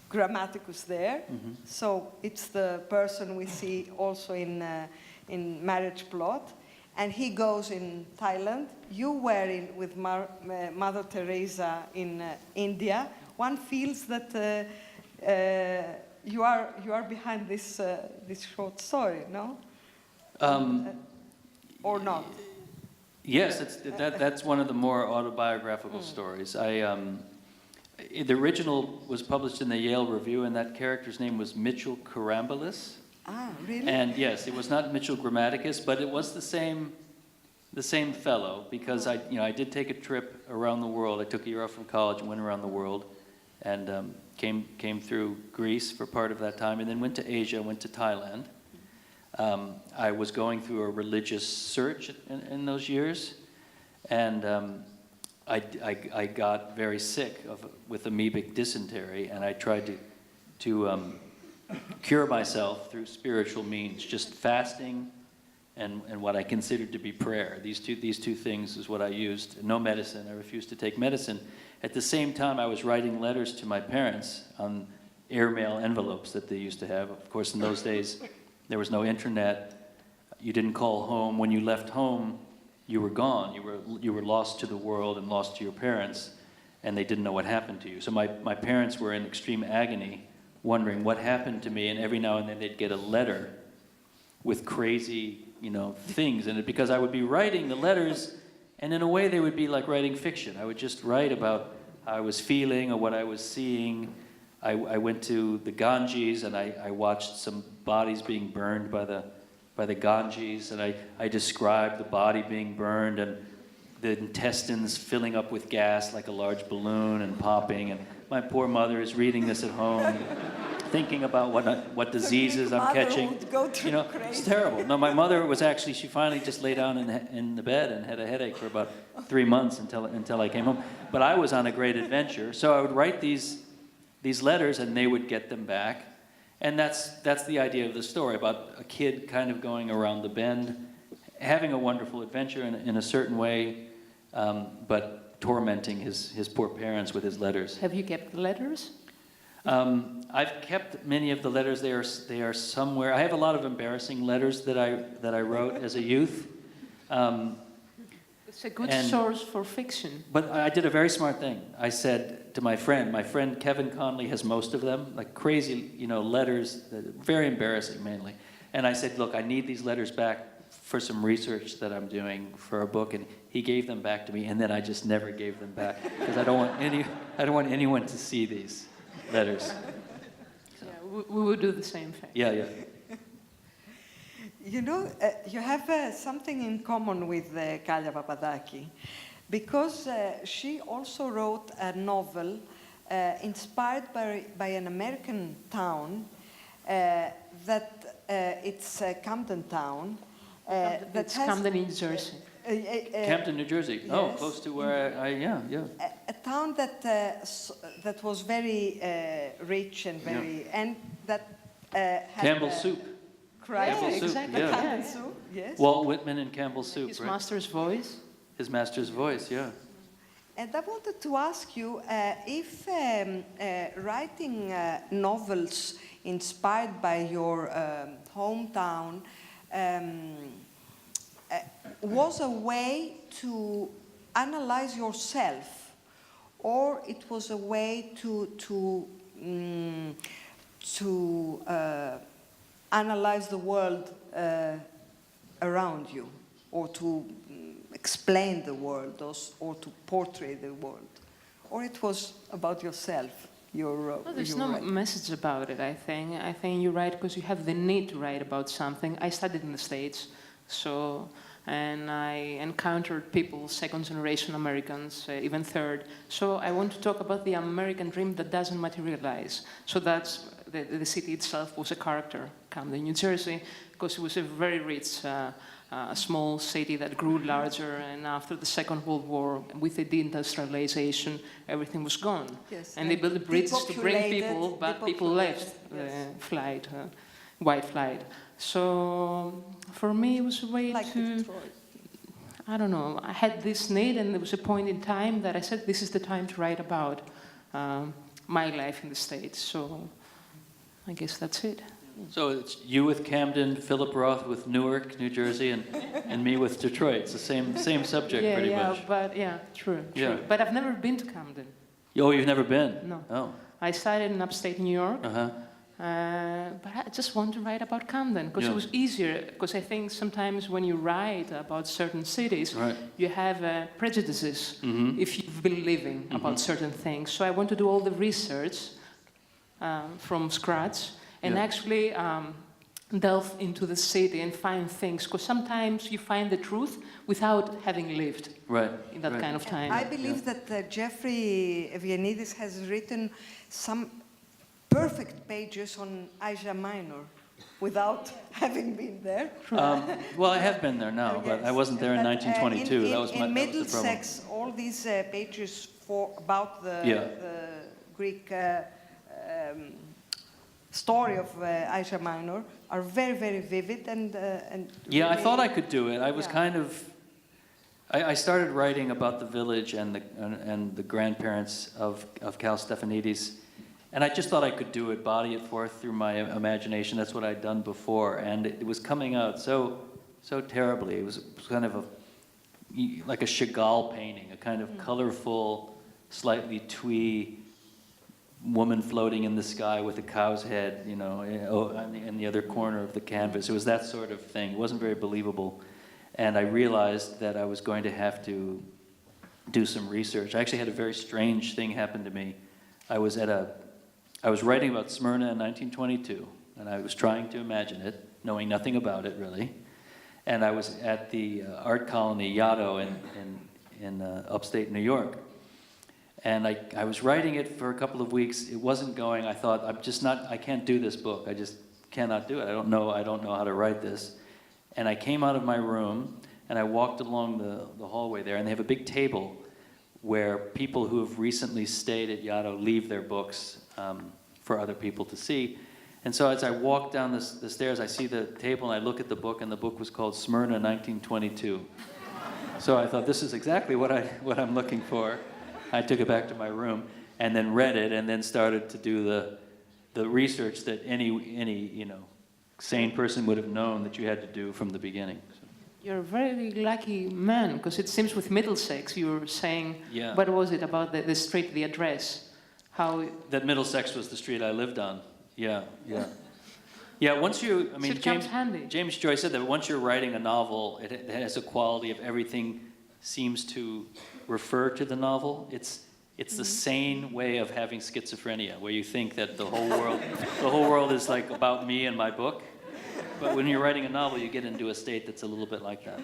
Grammaticus there, so it's the person we see also in Marriage Plot. And he goes in Thailand. You were with Mother Teresa in India. One feels that you are behind this short story, no? Or not? Yes, that's one of the more autobiographical stories. The original was published in the Yale Review, and that character's name was Mitchell Carambelis. Ah, really? And yes, it was not Mitchell Grammaticus, but it was the same fellow, because I did take a trip around the world. I took a year off from college and went around the world, and came through Greece for part of that time, and then went to Asia, went to Thailand. I was going through a religious search in those years, and I got very sick with amoebic dysentery, and I tried to cure myself through spiritual means, just fasting and what I considered to be prayer. These two things is what I used. No medicine. I refused to take medicine. At the same time, I was writing letters to my parents on airmail envelopes that they used to have. Of course, in those days, there was no internet. You didn't call home. When you left home, you were gone. You were lost to the world and lost to your parents, and they didn't know what happened to you. So my parents were in extreme agony, wondering what happened to me, and every now and then they'd get a letter with crazy, things in it, because I would be writing the letters, and in a way they would be like writing fiction. I would just write about how I was feeling or what I was seeing. I went to the Ganges, and I watched some bodies being burned by the Ganges, and I described the body being burned and the intestines filling up with gas like a large balloon and popping, and my poor mother is reading this at home, thinking about what diseases I'm catching. It's terrible. No, my mother was actually, she finally just lay down in the bed and had a headache for about 3 months until I came home. But I was on a great adventure, so I would write these letters and they would get them back. And that's the idea of the story, about a kid kind of going around the bend, having a wonderful adventure in a certain way, but tormenting his poor parents with his letters. Have you kept the letters? I've kept many of the letters. They are somewhere. I have a lot of embarrassing letters that I wrote as a youth. It's a good source for fiction. But I did a very smart thing. I said to my friend Kevin Conley has most of them, like crazy, letters, that are very embarrassing mainly. And I said, look, I need these letters back for some research that I'm doing for a book, and he gave them back to me, and then I just never gave them back because I don't want anyone to see these letters. So. Yeah, we would do the same thing. Yeah. You have something in common with Kallya Pappadaki, because she also wrote a novel inspired by an American town that it's Camden Town. It's Camden, New Jersey. Camden, New Jersey. Yes. Oh, close to where yeah. A town that was very rich and and that had Campbell's soup. Campbell's soup, exactly. yeah. Campbell's soup, yes. Walt Whitman and Campbell's soup. His right? master's voice. His master's voice, yeah. And I wanted to ask you if writing novels inspired by your hometown was a way to analyze yourself, or it was a way to analyze the world around you, or to explain the world, or to portray the world, or it was about yourself. There's no message about it, I think. I think you write because you have the need to write about something. I studied in the States, and I encountered people, second-generation Americans, even third. So I want to talk about the American dream that doesn't materialize. So that's the city itself was a character, Camden, New Jersey, because it was a very rich, small city that grew larger, and after the Second World War, with the deindustrialization, everything was gone. Yes, and they built bridges to bring people, but people left the flight, white flight. So for me, it was a way to, I don't know, I had this need, and there was a point in time that I said, this is the time to write about my life in the States. So I guess that's it. So it's you with Camden, Philip Roth with Newark, New Jersey, and me with Detroit. It's the same subject, pretty much. True. Yeah. But I've never been to Camden. Oh, you've never been? No. Oh. I started in upstate New York. Uh-huh. But I just want to write about Camden because it was easier. Because I think sometimes when you write about certain cities, you have prejudices if you've been living about certain things. So I want to do all the research from scratch and actually delve into the city and find things. Because sometimes you find the truth without having lived in that kind of time. I believe that Jeffrey Eugenides has written some perfect pages on Asia Minor without having been there. Well, I have been there now, but I wasn't there in 1922. That was the problem. In Middlesex, all these pages about the Greek story of Aisha Minor are very, very vivid and Yeah, I really, thought I could do it. I was yeah. kind of. I started writing about the village and the grandparents of Cal Stefanidis, and I just thought I could do it, body it forth through my imagination. That's what I'd done before, and it was coming out so terribly. It was kind of like a Chagall painting, a kind of colorful, slightly twee woman floating in the sky with a cow's head, you know, in the other corner of the canvas. It was that sort of thing. It wasn't very believable. And I realized that I was going to have to do some research. I actually had a very strange thing happen to me. I was writing about Smyrna in 1922, and I was trying to imagine it, knowing nothing about it really. And I was at the art colony Yaddo in upstate New York. And I was writing it for a couple of weeks. It wasn't going. I thought, I can't do this book. I just cannot do it. I don't know how to write this. And I came out of my room, and I walked along the hallway there, and they have a big table where people who have recently stayed at Yaddo leave their books for other people to see. And so as I walk down the stairs, I see the table, and I look at the book, and the book was called Smyrna 1922. So I thought, this is exactly what I'm looking for. I took it back to my room, and then read it, and then started to do the research that any sane person would have known that you had to do from the beginning. So. You're a very lucky man, because it seems with Middlesex you were saying, yeah. What was it about the street, the address? How that Middlesex was the street I lived on. Yeah. Once you, I mean, so it comes handy. James Joyce said that once you're writing a novel, it has a quality of everything seems to refer to the novel. It's the sane way of having schizophrenia, where you think that the whole world is like about me and my book. But when you're writing a novel, you get into a state that's a little bit like that.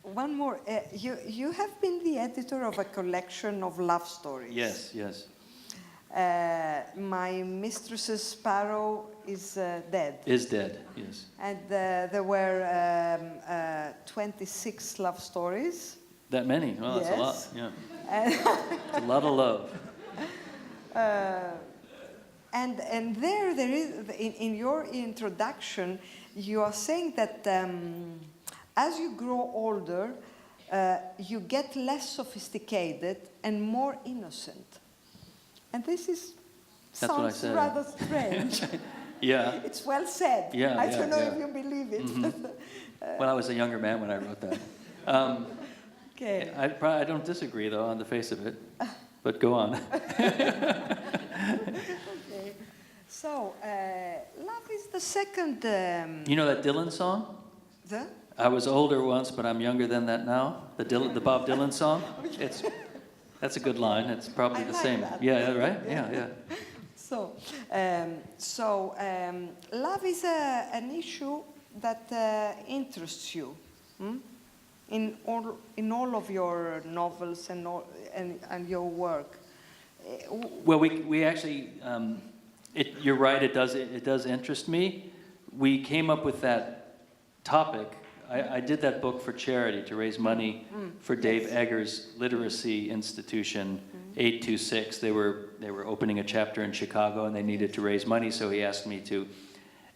One more. You have been the editor of a collection of love stories. Yes. My Mistress's Sparrow is dead. Is dead, yes. And there were 26 love stories. That many? Well, that's yes. a lot, yeah. It's a lot of love. And there is, in your introduction, you are saying that as you grow older, you get less sophisticated and more innocent. And this sounds rather strange. Yeah. It's well said. Yeah, I don't know if you believe it. Mm-hmm. Well, I was a younger man when I wrote that. Okay. I don't disagree, though, on the face of it. But go on. Okay. So, love is the second... You know that Dylan song? The? I was older once, but I'm younger than that now. The Bob Dylan song? Okay. That's a good line. It's probably the same. That. Yeah, right? Yeah. So, love is an issue that interests you in all of your novels and your work. Well, we actually, you're right. It does interest me. We came up with that topic. I did that book for charity to raise money for Dave Eggers' literacy institution, 826. They were opening a chapter in Chicago, and they needed to raise money, so he asked me to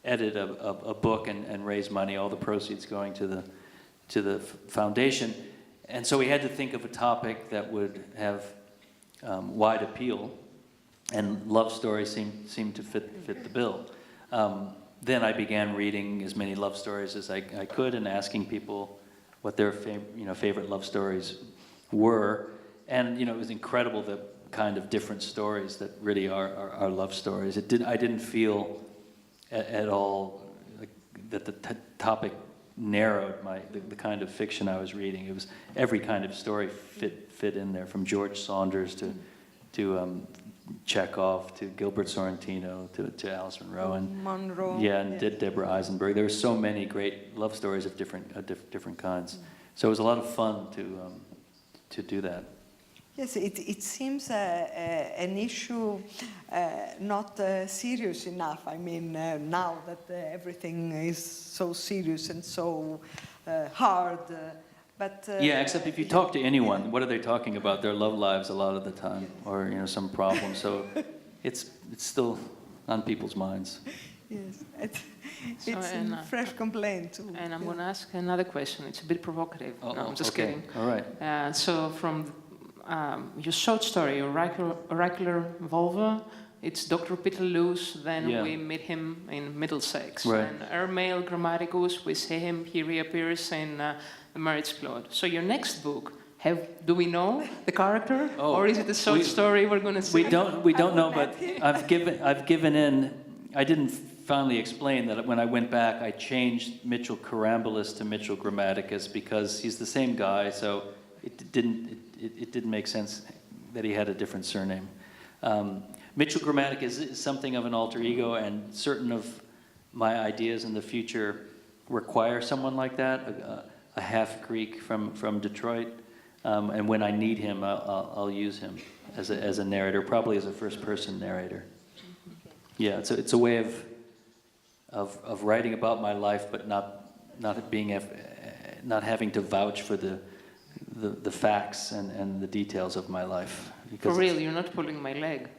edit a book and raise money, all the proceeds going to the foundation. And so we had to think of a topic that would have wide appeal, and love stories seemed to fit the bill. Then I began reading as many love stories as I could and asking people what their favorite love stories were. And it was incredible the kind of different stories that really are love stories. I didn't feel at all like that the topic narrowed the kind of fiction I was reading. It was every kind of story fit in there, from George Saunders to Chekhov, to Gilbert Sorrentino, to Alice Munro, and Deborah Eisenberg. There were so many great love stories of different kinds. So it was a lot of fun to do that. Yes, it seems an issue not serious enough. I mean, now that everything is so serious and so hard. But, yeah, except if you talk to anyone, what are they talking about? Their love lives a lot of the time, or some problem. So it's still on people's minds. Yes, it's a fresh complaint too. And I'm going to ask another question. It's a bit provocative. No, I'm just kidding. All right. So from your short story, Oracular Vulva, it's Dr. Peter Luce, then we meet him in Middlesex. Right. And Ermail Grammaticus, we see him, he reappears in The Marriage Clause. So your next book, do we know the character? Or is it a short story we're going to see? We don't know, but I've given in. I didn't finally explain that when I went back, I changed Mitchell Carambolus to Mitchell Grammaticus because he's the same guy, so it didn't make sense that he had a different surname. Mitchell Grammaticus is something of an alter ego, and certain of my ideas in the future require someone like that, a half-Greek from Detroit. And when I need him, I'll use him as a narrator, probably as a first-person narrator. Yeah, it's a way of writing about my life, but not having to vouch for the facts and the details of my life. For real, you're not pulling my leg.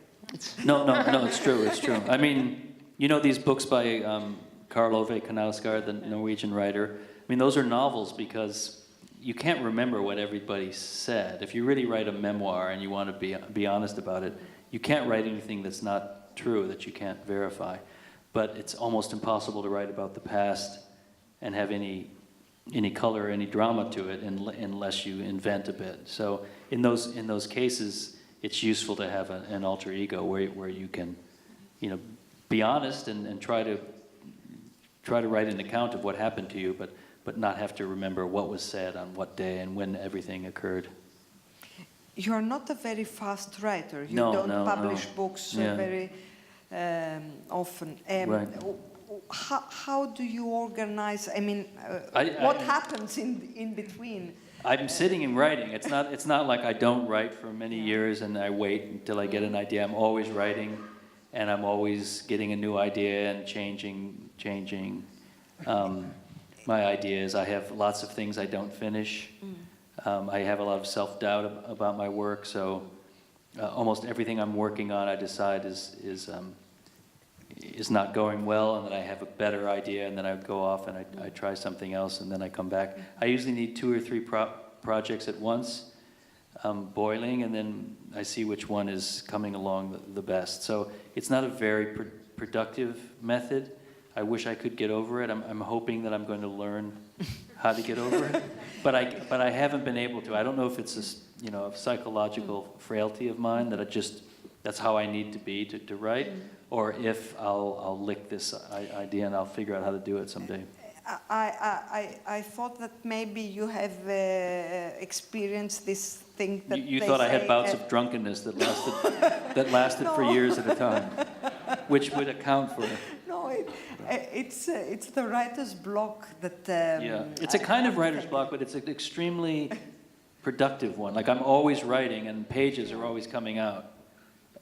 No, it's true. I mean, you know these books by Karl Ove Knausgaard, the Norwegian writer. I mean, those are novels because you can't remember what everybody said. If you really write a memoir and you want to be honest about it, you can't write anything that's not true, that you can't verify. But it's almost impossible to write about the past and have any color or any drama to it unless you invent a bit. So in those cases, it's useful to have an alter ego where you can, be honest and try to write an account of what happened to you, but not have to remember what was said on what day and when everything occurred. You are not a very fast writer. You don't publish books very often. Right. How do you organize? I mean, what happens in between? I'm sitting and writing. It's not like I don't write for many years and I wait until I get an idea. I'm always writing, and I'm always getting a new idea and changing my ideas. I have lots of things I don't finish. I have a lot of self-doubt about my work, so almost everything I'm working on, I decide is not going well, and then I have a better idea, and then I go off and I try something else, and then I come back. I usually need 2 or 3 projects at once, boiling, and then I see which one is coming along the best. So it's not a very productive method. I wish I could get over it. I'm hoping that I'm going to learn how to get over it, but I haven't been able to. I don't know if it's a psychological frailty of mine that that's how I need to be to write, or if I'll lick this idea and I'll figure out how to do it someday. I thought that maybe you have experienced this thing that you thought I had bouts of drunkenness that lasted for years at a time, which would account for it. No, it's the writer's block that. It's a kind of writer's block, but it's an extremely productive one. Like I'm always writing, and pages are always coming out.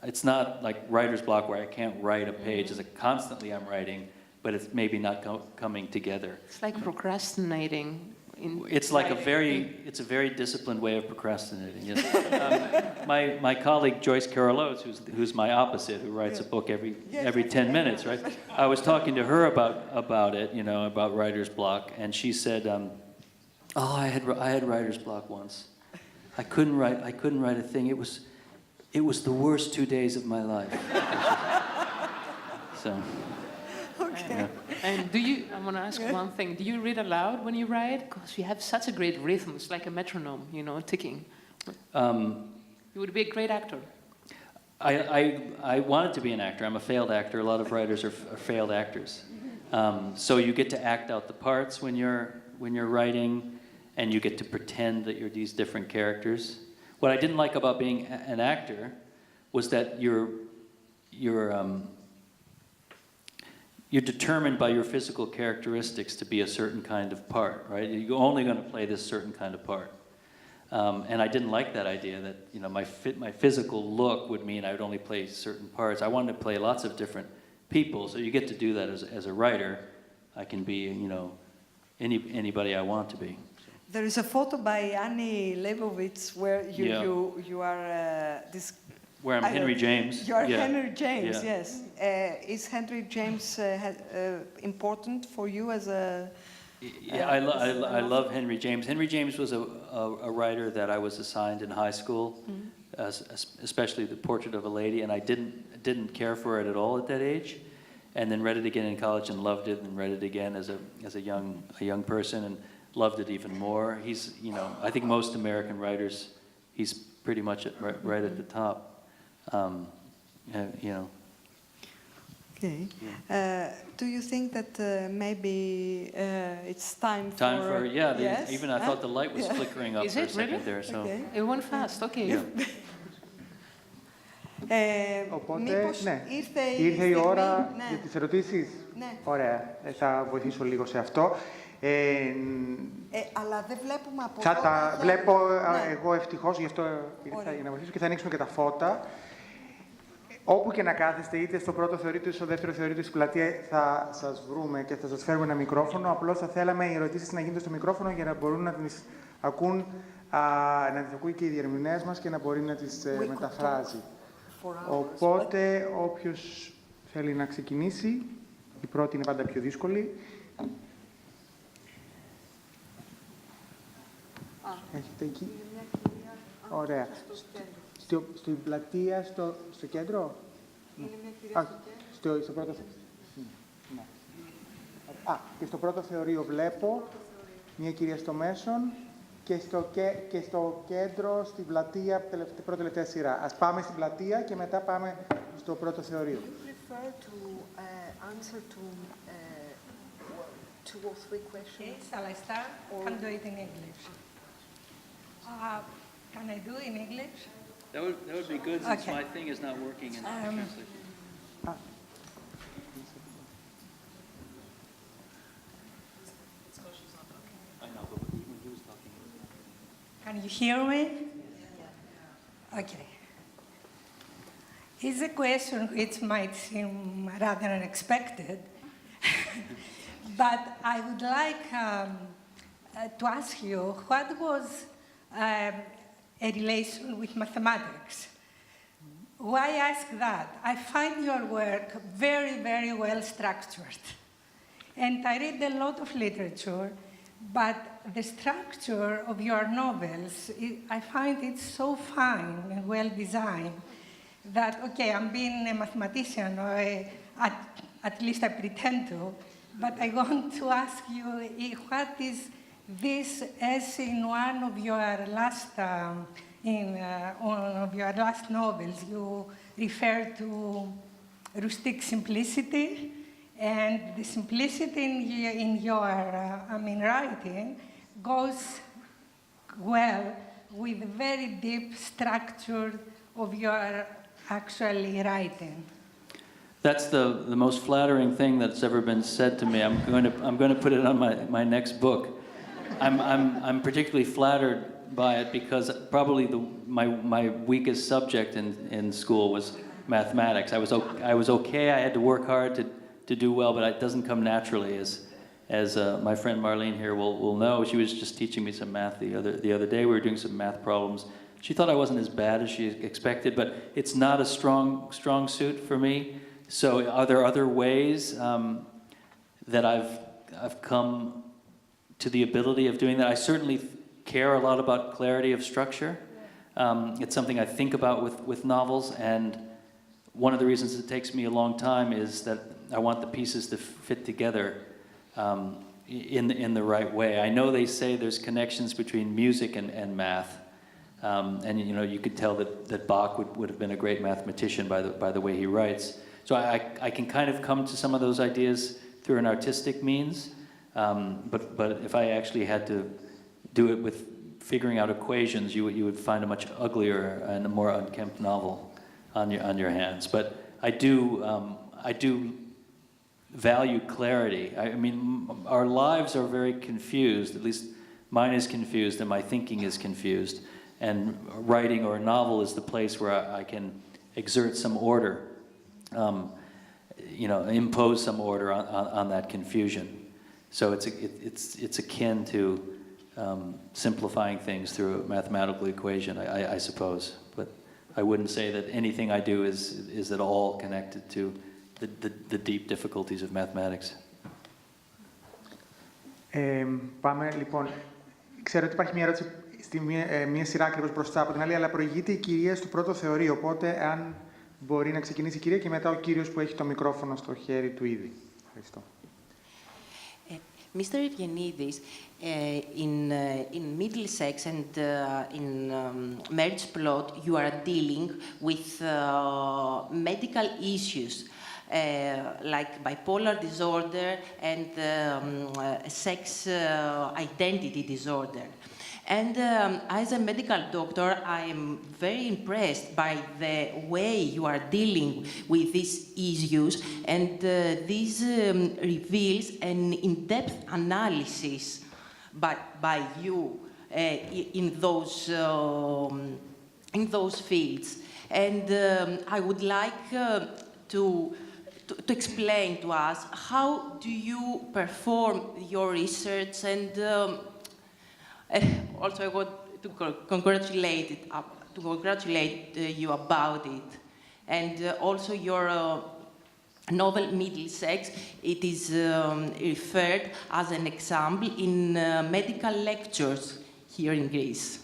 It's not like writer's block where I can't write a page. It's constantly I'm writing, but it's maybe not coming together. It's like procrastinating. It's like a very disciplined way of procrastinating. Yes. My colleague Joyce Carol-Oates, who's my opposite, who writes a book every 10 minutes, right? I was talking to her about it, about writer's block, and she said, I had writer's block once. I couldn't write a thing. It was the worst 2 days of my life. So. Okay. Yeah. And I want to ask one thing. Do you read aloud when you write? Because you have such a great rhythm. It's like a metronome, ticking. You would be a great actor. I wanted to be an actor. I'm a failed actor. A lot of writers are failed actors. So you get to act out the parts when you're writing, and you get to pretend that you're these different characters. What I didn't like about being an actor was that you're determined by your physical characteristics to be a certain kind of part, right? You're only going to play this certain kind of part. And I didn't like that idea that my physical look would mean I would only play certain parts. I wanted to play lots of different people, so you get to do that as a writer. I can be anybody I want to be. There is a photo by Annie Leibovitz where you are this Where I'm Henry James. You are Yeah. Henry James, Yeah. yes. Is Henry James important for you as a... Yeah, I love Henry James. Henry James was a writer that I was assigned in high school, especially the Portrait of a Lady, and I didn't care for it at all at that age, and then read it again in college and loved it, and read it again as a young person and loved it even more. He's, you know, I think most American writers, he's pretty much right at the top. You know. Okay. Do you think that maybe it's time for... Yeah, yes? even I thought the light was flickering up Is for a it really? second there. So. Okay. It went fast, okay. Yeah. Οπότε, ναι, ήρθε ήρθε η στιγμή, ώρα ναι. για τις ερωτήσεις. Ναι. Ωραία, θα βοηθήσω λίγο σε αυτό. Αλλά δεν βλέπουμε από Θα εδώ τα χέρια. βλέπω Ναι. εγώ ευτυχώς, γι' αυτό ήρθα Ωραία. για να βοηθήσω και θα ανοίξουμε και τα φώτα. Όπου και να κάθεστε, είτε στο πρώτο θεωρείο, είτε στο δεύτερο θεωρείο, είτε στην πλατεία, θα σας βρούμε και θα σας φέρουμε ένα μικρόφωνο. Απλώς θα θέλαμε οι ερωτήσεις να γίνονται στο μικρόφωνο για να μπορούν να τις ακούν, να τις ακούει και οι διερμηνές μας και να μπορεί να τις μεταφράζει. Οπότε, όποιος θέλει να ξεκινήσει, η πρώτη είναι πάντα πιο δύσκολη. Έχετε εκεί. Ωραία. Στην πλατεία, στο κέντρο. Είναι μια κυρία Στο πρώτο. Ναι. Και στο πρώτο θεωρείο βλέπω μια κυρία στο μέσον και στο κέντρο, στην πλατεία, πρώτη τελευταία σειρά. Ας πάμε στην πλατεία και μετά πάμε στο πρώτο θεωρείο. Do you prefer to answer to 2 or 3 questions? Shall I start? Can do it in English. Can I do in English? That would be good since Okay. my thing is not working in translation. I know, but when he was talking. Can you hear me? Okay. It's a question which might seem rather unexpected, but I would like to ask you what was a relation with mathematics. Why ask that? I find your work very, very well structured. And I read a lot of literature, but the structure of your novels, I find it so fine and well designed that, okay, I'm being a mathematician, or at least I pretend to, but I want to ask you, what is this, as in one of your last, one of your last novels, you refer to rustic simplicity, and the simplicity in your writing goes well with the very deep structure of your actually writing. That's the most flattering thing that's ever been said to me. I'm going to put it on my next book. I'm particularly flattered by it because probably my weakest subject in school was mathematics. I was okay. I had to work hard to do well, but it doesn't come naturally. As my friend Marlene here will know, she was just teaching me some math the other day. We were doing some math problems. She thought I wasn't as bad as she expected, but it's not a strong suit for me. So are there other ways that I've come to the ability of doing that? I certainly care a lot about clarity of structure. It's something I think about with novels, and one of the reasons it takes me a long time is that I want the pieces to fit together in the right way. I know they say there's connections between music and math, and you could tell that Bach would have been a great mathematician by the way he writes. So I can kind of come to some of those ideas through an artistic means, but if I actually had to do it with figuring out equations, you would find a much uglier and a more unkempt novel on your hands. But I do value clarity. I mean, our lives are very confused. At least mine is confused, and my thinking is confused. And writing or a novel is the place where I can exert some order, impose some order on that confusion. So it's akin to simplifying things through a mathematical equation, I suppose. But I wouldn't say that anything I do is at all connected to the deep difficulties of mathematics. Πάμε λοιπόν. Ξέρω ότι υπάρχει μια ερώτηση στη μία σειρά ακριβώς μπροστά από την άλλη, αλλά προηγείται η κυρία στο πρώτο θεωρείο. Οπότε, αν μπορεί να ξεκινήσει η κυρία και μετά ο κύριος που έχει το μικρόφωνο στο χέρι του ήδη. Ευχαριστώ. Mr. Eugenides, in Middlesex and in Marriage Plot, you are dealing with medical issues like bipolar disorder and sex identity disorder. And as a medical doctor, I am very impressed by the way you are dealing with these issues, and this reveals an in-depth analysis by you in those fields. And I would like to explain to us how do you perform your research, and also, I want to congratulate you about it. And also your novel Middlesex, it is referred as an example in medical lectures here in Greece.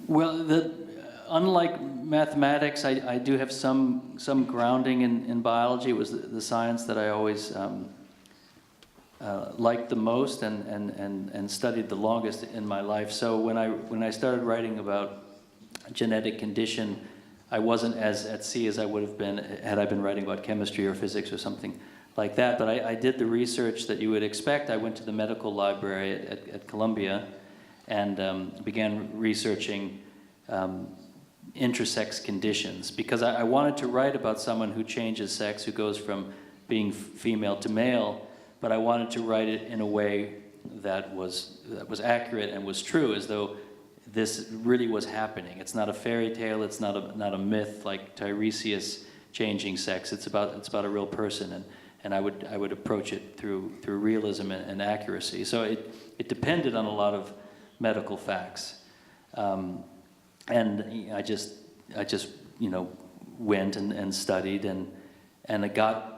Well, unlike mathematics, I do have some grounding in biology. It was the science that I always liked the most and studied the longest in my life. So when I started writing about genetic condition, I wasn't as at sea as I would have been had I been writing about chemistry or physics or something like that. But I did the research that you would expect. I went to the medical library at Columbia and began researching intersex conditions, because I wanted to write about someone who changes sex, who goes from being female to male, but I wanted to write it in a way that was accurate and was true, as though this really was happening. It's not a fairy tale. It's not a myth like Tiresias changing sex. It's about a real person, and I would approach it through realism and accuracy. So it depended on a lot of medical facts, and I just went and studied and I got.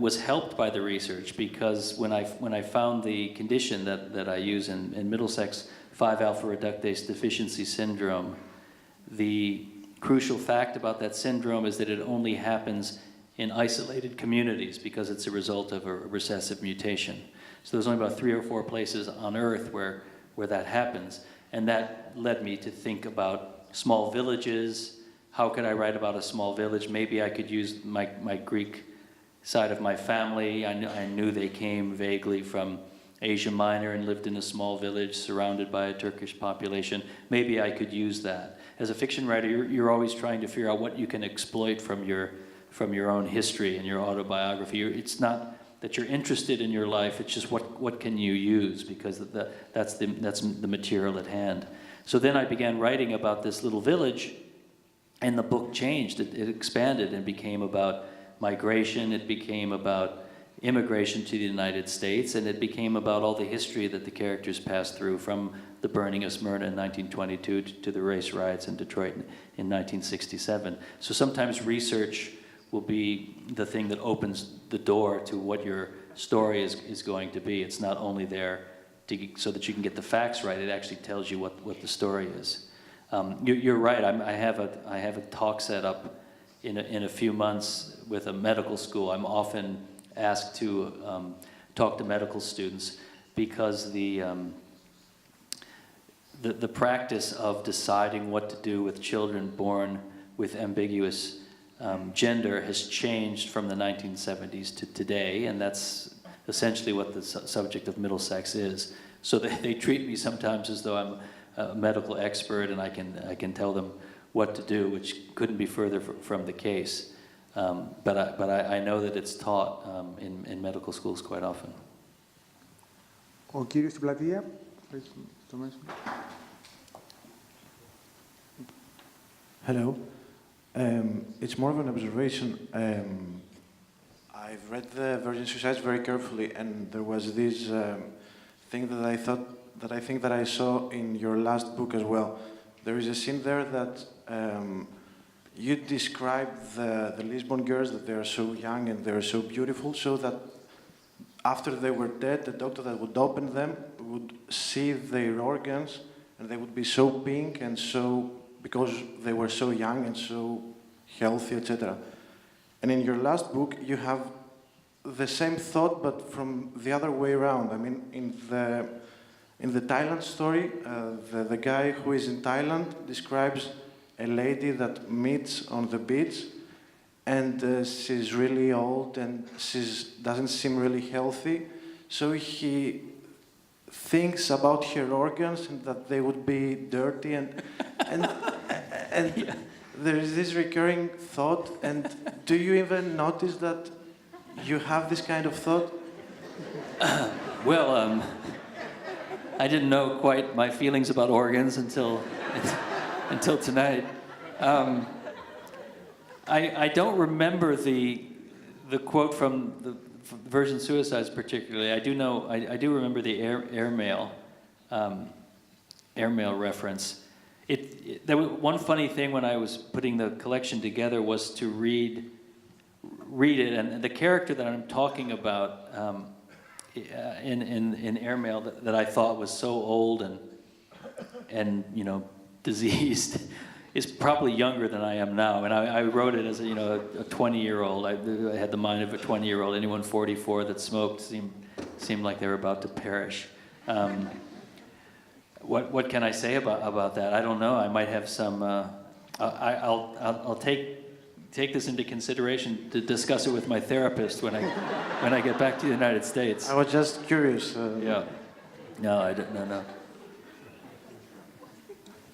Was helped by the research, because when I found the condition that I use in Middlesex 5-alpha reductase deficiency syndrome, the crucial fact about that syndrome is that it only happens in isolated communities because it's a result of a recessive mutation. So there's only about 3 or 4 places on Earth where that happens, and that led me to think about small villages. How could I write about a small village? Maybe I could use my Greek side of my family. I knew they came vaguely from Asia Minor and lived in a small village surrounded by a Turkish population. Maybe I could use that. As a fiction writer, you're always trying to figure out what you can exploit from your own history and your autobiography. It's not that you're interested in your life, it's just what can you use, because that's the material at hand. So then I began writing about this little village, and the book changed. It expanded and became about migration, it became about immigration to the United States, and it became about all the history that the characters passed through, from the burning of Smyrna in 1922 to the race riots in Detroit in 1967. So sometimes research will be the thing that opens the door to what your story is going to be. It's not only there so that you can get the facts right, it actually tells you what the story is. You're right, I have a talk set up in a few months with a medical school. I'm often asked to talk to medical students, because the practice of deciding what to do with children born with ambiguous gender has changed from the 1970s to today, and that's essentially what the subject of Middlesex is. So they treat me sometimes as though I'm a medical expert and I can tell them what to do, which couldn't be further from the case. But I know that it's taught in medical schools quite often. Ο κύριος στην πλατεία. Hello. It's more of an observation. I've read the Virgin Suicides very carefully, and there was this thing that I thought that I think that I saw in your last book as well. There is a scene there that you describe the Lisbon girls, that they are so young and they are so beautiful, so that after they were dead, the doctor that would open them would see their organs, and they would be so pink and so, because they were so young and so healthy, etc. And in your last book, you have the same thought, but from the other way around. I mean, in the Thailand story, the guy who is in Thailand describes a lady that meets on the beach, and she's really old and she doesn't seem really healthy. So he thinks about her organs and that they would be dirty, and yeah. There is this recurring thought. And do you even notice that you have this kind of thought? Well, I didn't know quite my feelings about organs until tonight. I don't remember the quote from the Virgin Suicides particularly. I do remember the airmail reference. There was one funny thing when I was putting the collection together was to read it, and the character that I'm talking about in airmail that I thought was so old and you know diseased is probably younger than I am now. And I wrote it as a 20-year-old. I had the mind of a 20-year-old. Anyone 44 that smoked seemed like they were about to perish. What can I say about that? I don't know. I might have some. I'll take this into consideration to discuss it with my therapist when I get back to the United States. I was just curious. Yeah. No, I don't. No.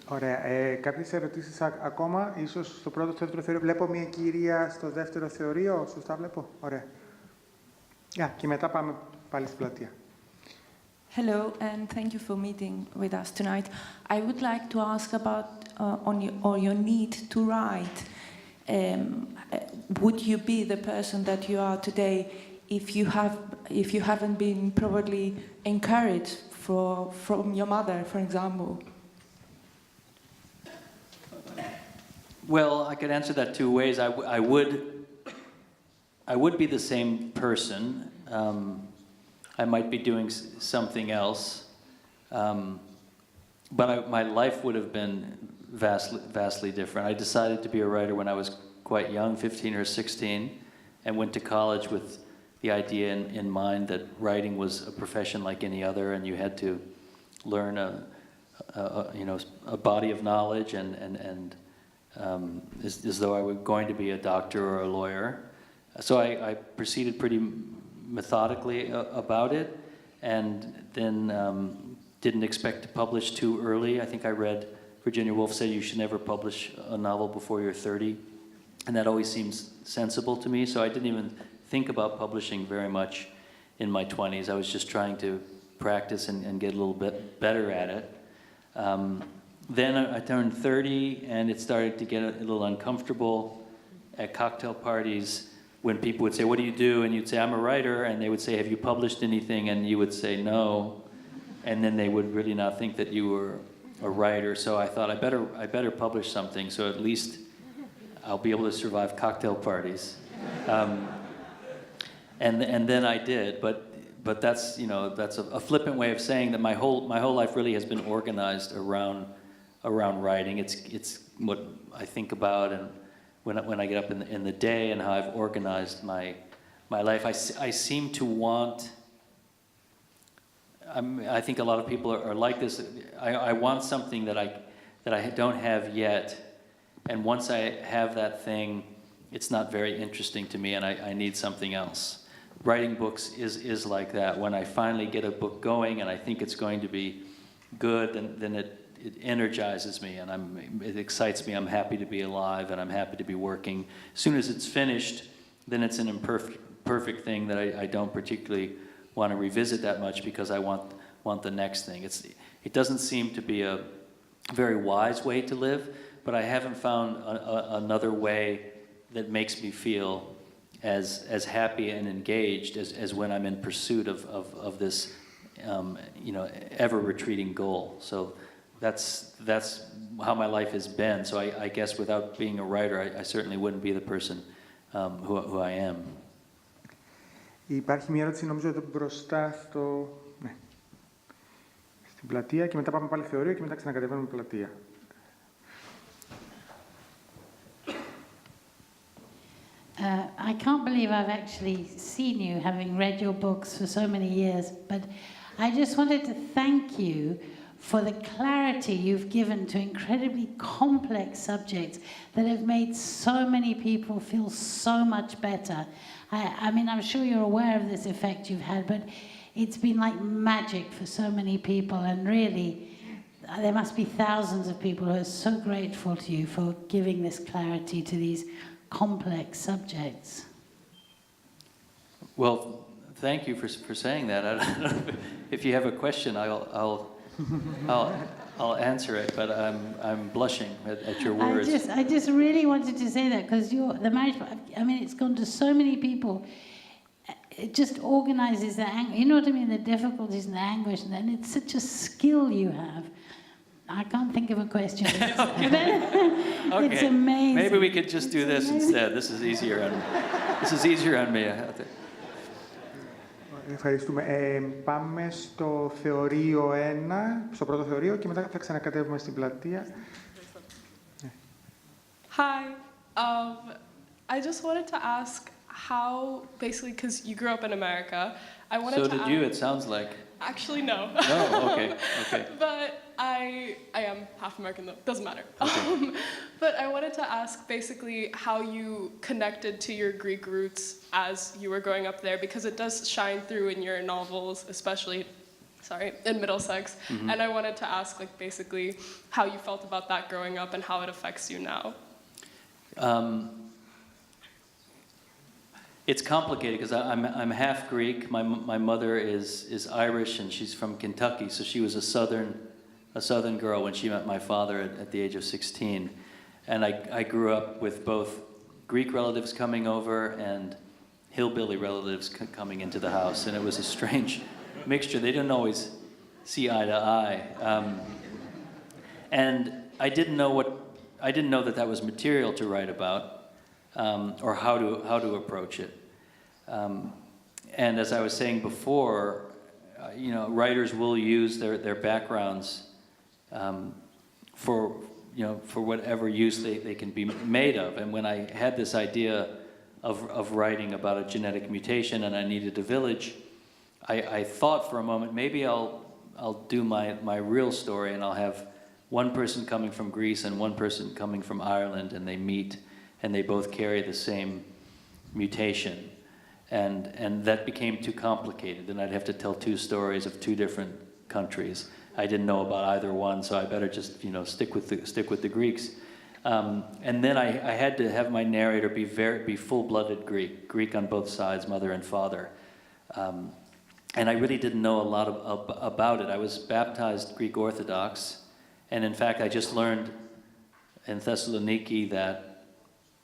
Ωραία. Κάποιες ερωτήσεις ακόμα, ίσως στο πρώτο, στο δεύτερο θεωρείο. Βλέπω μια κυρία στο δεύτερο θεωρείο. Σωστά βλέπω. Ωραία. Και μετά πάμε πάλι στην πλατεία. Hello, and thank you for meeting with us tonight. I would like to ask about on your need to write. Would you be the person that you are today if you haven't been probably encouraged from your mother, for example? Well, I could answer that two ways. I would be the same person. I might be doing something else, but my life would have been vastly different. I decided to be a writer when I was quite young, 15 or 16, and went to college with the idea in mind that writing was a profession like any other, and you had to learn a body of knowledge and as though I were going to be a doctor or a lawyer. So I proceeded pretty methodically about it, and then didn't expect to publish too early. I think I read Virginia Woolf said you should never publish a novel before you're 30, and that always seems sensible to me, so I didn't even think about publishing very much in my 20s. I was just trying to practice and get a little bit better at it. Then I turned 30, and it started to get a little uncomfortable at cocktail parties when people would say, "What do you do?" And you'd say, "I'm a writer," and they would say, "Have you published anything?" And you would say, "No," and then they would really not think that you were a writer. So I thought I better publish something, so at least I'll be able to survive cocktail parties. And then I did, but that's a flippant way of saying that my whole life really has been organized around writing. It's what I think about, and when I get up in the day, and how I've organized my life. I seem to want. I think a lot of people are like this. I want something that I don't have yet, and once I have that thing, it's not very interesting to me, and I need something else. Writing books is like that. When I finally get a book going, and I think it's going to be good, then it energizes me, and it excites me. I'm happy to be alive, and I'm happy to be working. As soon as it's finished, then it's an imperfect thing that I don't particularly want to revisit that much, because I want the next thing. It doesn't seem to be a very wise way to live, but I haven't found another way that makes me feel as happy and engaged as when I'm in pursuit of this ever-retreating goal. So that's how my life has been. So I guess without being a writer, I certainly wouldn't be the person who I am. Υπάρχει μια ερώτηση, νομίζω, εδώ μπροστά στην πλατεία και μετά πάμε πάλι θεωρείο και μετά ξανακατεβαίνουμε πλατεία. I can't believe I've actually seen you, having read your books for so many years, but I just wanted to thank you for the clarity you've given to incredibly complex subjects that have made so many people feel so much better. I mean, I'm sure you're aware of this effect you've had, but it's been like magic for so many people, and really, there must be thousands of people who are so grateful to you for giving this clarity to these complex subjects. Well, thank you for saying that. I don't know if you have a question, I'll answer it, but I'm blushing at your words. I just really wanted to say that because the marriage. I mean, it's gone to so many people. It just organizes the you know what I mean, the difficulties and the anguish, and then it's such a skill you have. I can't think of a question. Okay. It's amazing. Maybe we could just do this instead. This is easier on me. Ευχαριστούμε. Πάμε στο θεωρείο 1, στο πρώτο θεωρείο και μετά θα ξανακατεύουμε στην πλατεία. Hi. I just wanted to ask how, basically, because you grew up in America, I wanted to So did you, it sounds like. Actually, no. No, okay. But I am half American, though. Doesn't matter. Okay. But I wanted to ask, basically, how you connected to your Greek roots as you were growing up there, because it does shine through in your novels, especially, in Middlesex. Mm-hmm. And I wanted to ask, basically, how you felt about that growing up and how it affects you now. It's complicated because I'm half Greek. My mother is Irish and she's from Kentucky, so she was a southern girl when she met my father at the age of 16. And I grew up with both Greek relatives coming over and hillbilly relatives coming into the house, and it was a strange mixture. They didn't always see eye to eye, and I didn't know that was material to write about. Or how to approach it. And as I was saying before, writers will use their backgrounds for whatever use they can be made of. And when I had this idea of writing about a genetic mutation and I needed a village, I thought for a moment, maybe I'll do my real story and I'll have one person coming from Greece and one person coming from Ireland, and they meet and they both carry the same mutation. And that became too complicated. Then I'd have to tell two stories of two different countries. I didn't know about either one, so I better just stick with the Greeks. And then I had to have my narrator be full-blooded Greek on both sides, mother and father. And I really didn't know a lot about it. I was baptized Greek Orthodox, and in fact I just learned in Thessaloniki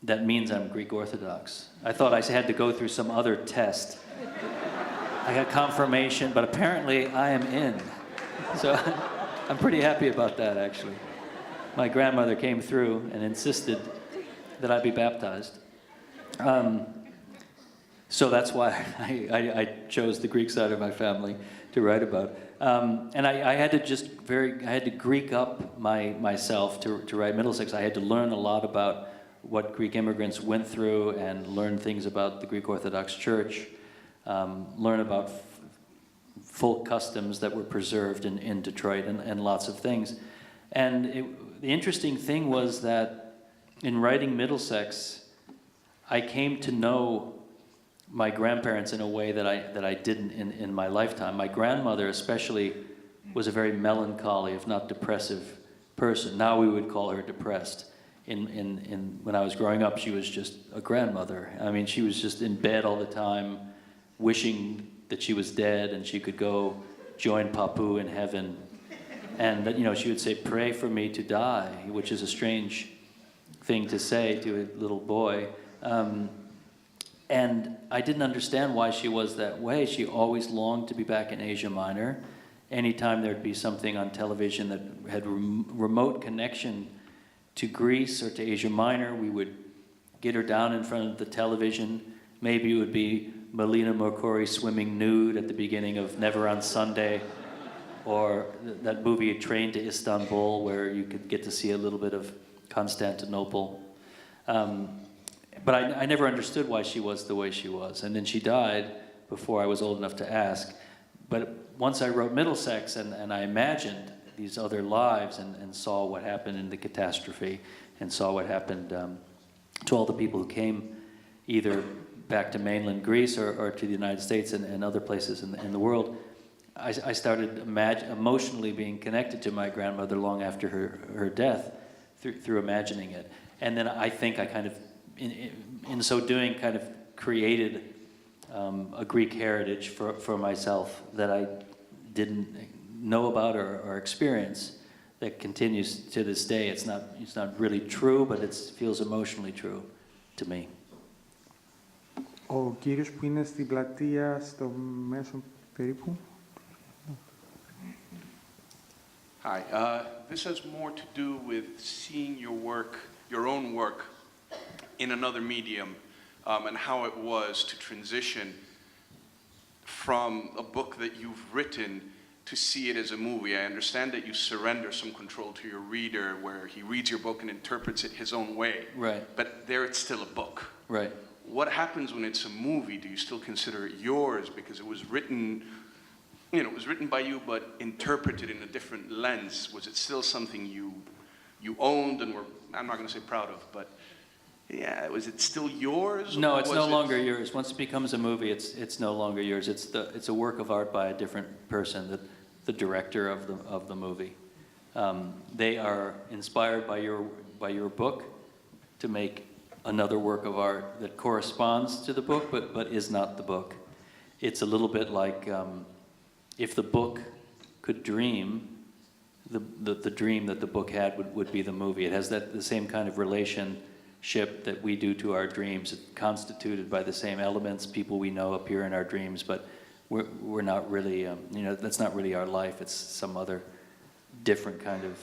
that means I'm Greek Orthodox. I thought I had to go through some other test. I got confirmation, but apparently I am in. So I'm pretty happy about that, actually. My grandmother came through and insisted that I be baptized. So that's why I chose the Greek side of my family to write about. And I had to Greek up myself to write Middlesex. I had to learn a lot about what Greek immigrants went through and learn things about the Greek Orthodox Church, learn about folk customs that were preserved in Detroit and lots of things. And the interesting thing was that in writing Middlesex, I came to know my grandparents in a way that I didn't in my lifetime. My grandmother especially was a very melancholy, if not depressive person. Now we would call her depressed. When I was growing up, she was just a grandmother. I mean, she was just in bed all the time, wishing that she was dead and she could go join Papu in heaven. And that, she would say, "Pray for me to die," which is a strange thing to say to a little boy. And I didn't understand why she was that way. She always longed to be back in Asia Minor. Anytime there'd be something on television that had remote connection to Greece or to Asia Minor, we would get her down in front of the television. Maybe it would be Melina Mercouri swimming nude at the beginning of Never on Sunday, or that movie A Train to Istanbul, where you could get to see a little bit of Constantinople. But I never understood why she was the way she was. And then she died before I was old enough to ask. But once I wrote Middlesex and I imagined these other lives and saw what happened in the catastrophe and saw what happened to all the people who came either back to mainland Greece or to the United States and other places in the world, I started emotionally being connected to my grandmother long after her death through imagining it. And then I think I kind of, in so doing, kind of created a Greek heritage for myself that I didn't know about or experience that continues to this day. It's not really true, but it feels emotionally true to me. Ο κύριος που είναι στην πλατεία στο μέσο περίπου. Hi, this has more to do with seeing your work, your own work, in another medium, and how it was to transition from a book that you've written to see it as a movie. I understand that you surrender some control to your reader, where he reads your book and interprets it his own way. Right. But there it's still a book. Right. What happens when it's a movie? Do you still consider it yours because it was written, you know, it was written by you but interpreted in a different lens? Was it still something you owned and were, I'm not going to say proud of, but yeah, was it still yours? No, it's no longer yours. Once it becomes a movie, it's no longer yours. It's a work of art by a different person, the director of the movie. They are inspired by your book to make another work of art that corresponds to the book, but is not the book. It's a little bit like if the book could dream, the dream that the book had would be the movie. It has the same kind of relationship that we do to our dreams. It's constituted by the same elements. People we know appear in our dreams, but we're not really, that's not really our life. It's some other different kind of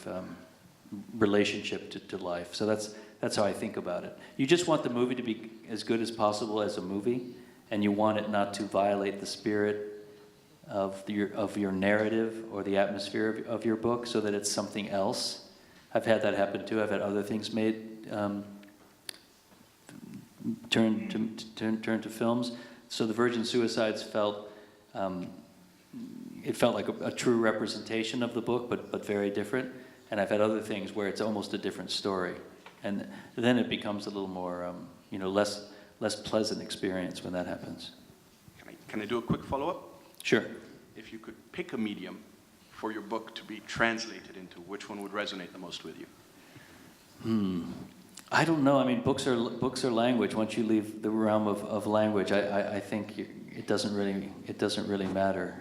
relationship to life. So that's how I think about it. You just want the movie to be as good as possible as a movie, and you want it not to violate the spirit of your narrative or the atmosphere of your book, so that it's something else. I've had that happen too. I've had other things made turn to films. So the Virgin Suicides felt like a true representation of the book, but very different. And I've had other things where it's almost a different story. And then it becomes a little more, less pleasant experience when that happens. Can I do a quick follow-up? Sure. If you could pick a medium for your book to be translated into, which one would resonate the most with you? I don't know. I mean, books are language. Once you leave the realm of language, I think it doesn't really matter.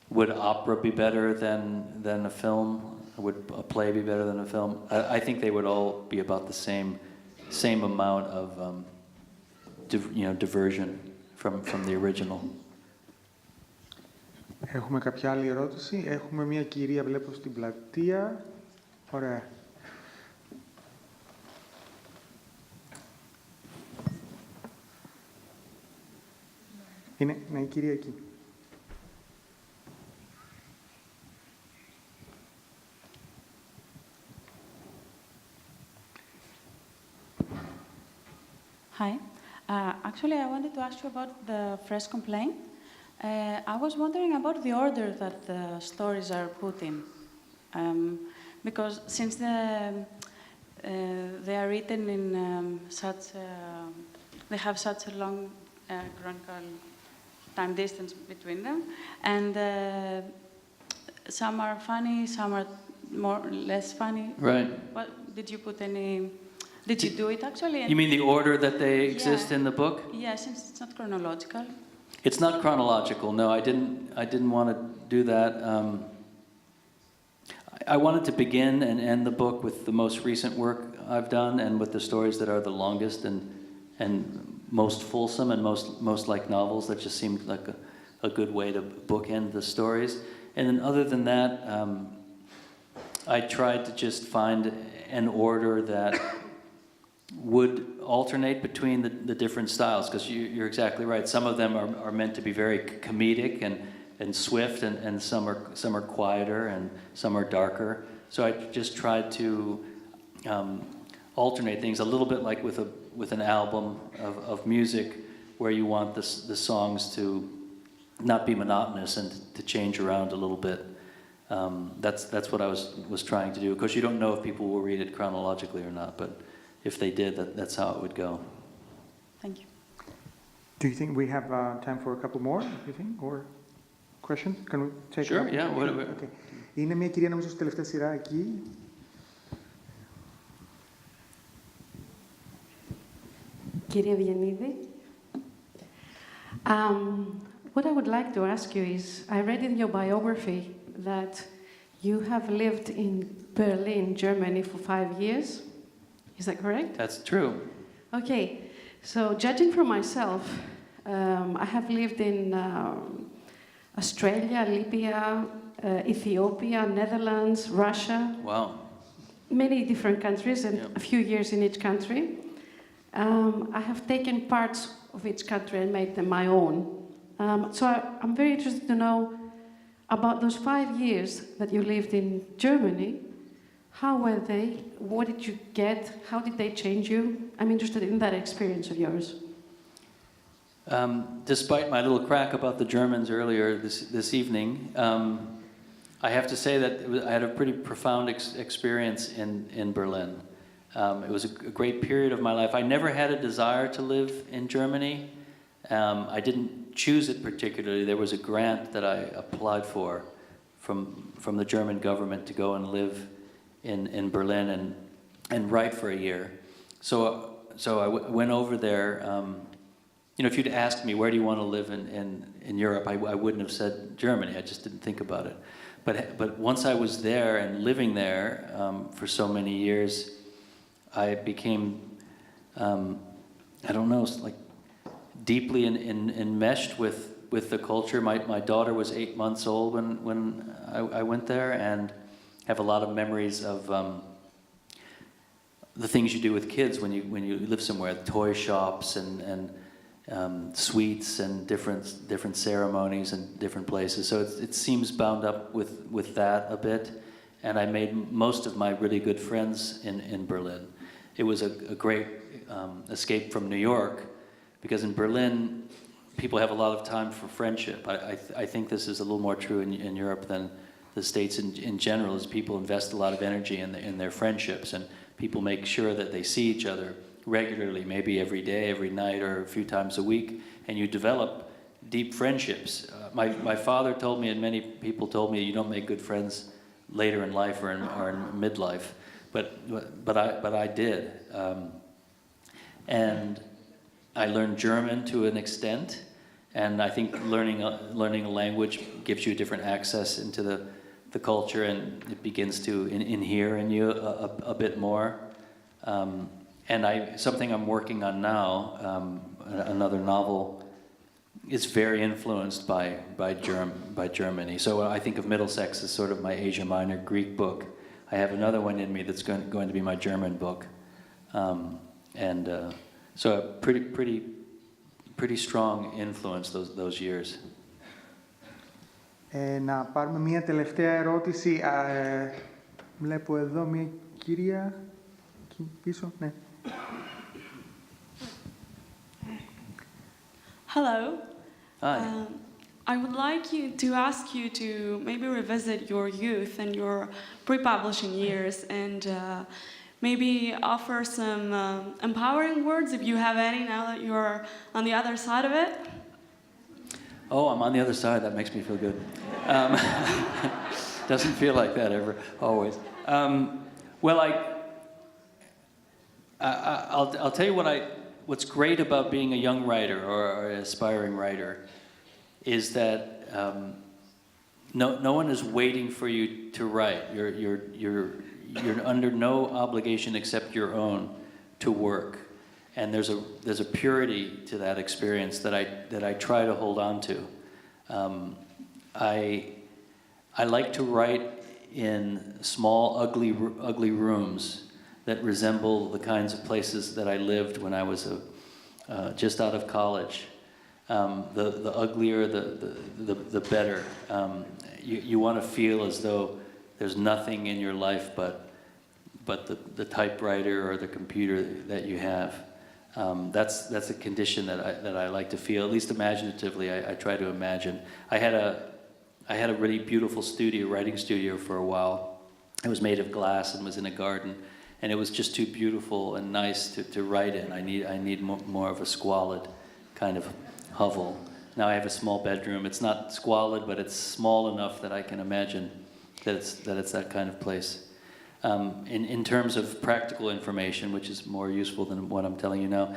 Would opera be better than a film? Would a play be better than a film? I think they would all be about the same amount of diversion from the original. Έχουμε κάποια άλλη ερώτηση. Έχουμε μια κυρία, βλέπω, στην πλατεία. Ωραία. Είναι η κυρία εκεί. Hi. Actually, I wanted to ask you about the fresh complaint. I was wondering about the order that the stories are put in. Because since they are written in they have such a long chronicle time distance between them, and some are funny, some are more less funny. Right. What, did you put any? Did you do it actually? You mean the order that they exist in the book? Yeah, since it's not chronological. It's not chronological. No, I didn't want to do that. I wanted to begin and end the book with the most recent work I've done and with the stories that are the longest and most fulsome and most like novels. That just seemed like a good way to bookend the stories. And then other than that, I tried to just find an order that would alternate between the different styles, because you're exactly right. Some of them are meant to be very comedic and swift, and some are quieter and some are darker. So I just tried to alternate things a little bit like with an album of music, where you want the songs to not be monotonous and to change around a little bit. That's what I was trying to do, because you don't know if people will read it chronologically or not, but if they did, that's how it would go. Thank you. Do you think we have time for a couple more, you think, or questions? Can we take Sure, yeah. Whatever. Okay. Είναι μια κυρία, νομίζω, στη τελευταία σειρά εκεί. Κύριε Ευγενίδη, what I would like to ask you is, I read in your biography that you have lived in Berlin, Germany for 5 years. Is that correct? That's true. Okay, so judging from myself, I have lived in Australia, Libya, Ethiopia, Netherlands, Russia. Wow. Many different countries and a few years in each country. I have taken parts of each country and made them my own. So I'm very interested to know about those 5 years that you lived in Germany. How were they? What did you get? How did they change you? I'm interested in that experience of yours. Despite my little crack about the Germans earlier this evening, I have to say that I had a pretty profound experience in Berlin. It was a great period of my life. I never had a desire to live in Germany. I didn't choose it particularly. There was a grant that I applied for from the German government to go and live in Berlin and write for a year. So I went over there. If you'd asked me, where do you want to live in Europe, I wouldn't have said Germany. I just didn't think about it. But once I was there and living there for so many years, I became, I don't know, like deeply enmeshed with the culture. My daughter was 8 months old when I went there, and have a lot of memories of the things you do with kids when you live somewhere, toy shops and sweets and different ceremonies and different places. So it seems bound up with that a bit, and I made most of my really good friends in Berlin. It was a great escape from New York, because in Berlin, people have a lot of time for friendship. I think this is a little more true in Europe than the States in general, is people invest a lot of energy in their friendships, and people make sure that they see each other regularly, maybe every day, every night, or a few times a week, and you develop deep friendships. My father told me, and many people told me, you don't make good friends later in life or in midlife, but I did. And I learned German to an extent, and I think learning a language gives you different access into the culture, and it begins to inhere in you a bit more. And something I'm working on now, another novel, is very influenced by Germany. So I think of Middlesex as sort of my Asia Minor Greek book. I have another one in me that's going to be my German book. So a pretty strong influence those years. Να πάρουμε μία τελευταία ερώτηση. Βλέπω εδώ μία κυρία εκεί πίσω. Ναι. Hello. Hi. I would like to ask you to maybe revisit your youth and your pre-publishing years, and maybe offer some empowering words, if you have any, now that you're on the other side of it. Oh, I'm on the other side. That makes me feel good. Doesn't feel like that ever, always. Well, I'll tell you what's great about being a young writer or an aspiring writer is that no one is waiting for you to write. You're under no obligation except your own to work. And there's a purity to that experience that I try to hold on to. I like to write in small, ugly rooms that resemble the kinds of places that I lived when I was just out of college. The uglier, the better. You want to feel as though there's nothing in your life but the typewriter or the computer that you have. That's a condition that I like to feel, at least imaginatively. I try to imagine. I had a really beautiful writing studio for a while. It was made of glass and was in a garden, and it was just too beautiful and nice to write in. I need more of a squalid kind of hovel. Now I have a small bedroom. It's not squalid, but it's small enough that I can imagine that it's that kind of place. In terms of practical information, which is more useful than what I'm telling you now,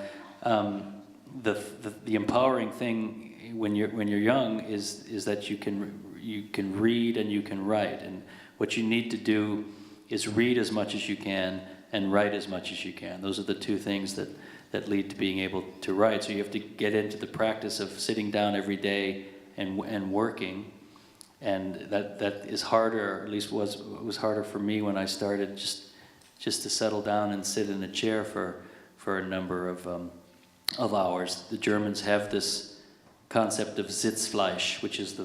the empowering thing when you're young is that you can read and you can write, and what you need to do is read as much as you can and write as much as you can. Those are the two things that lead to being able to write. So you have to get into the practice of sitting down every day and working. And that is harder, or at least was harder for me when I started just to settle down and sit in a chair for a number of hours. The Germans have this concept of Sitzfleisch, which is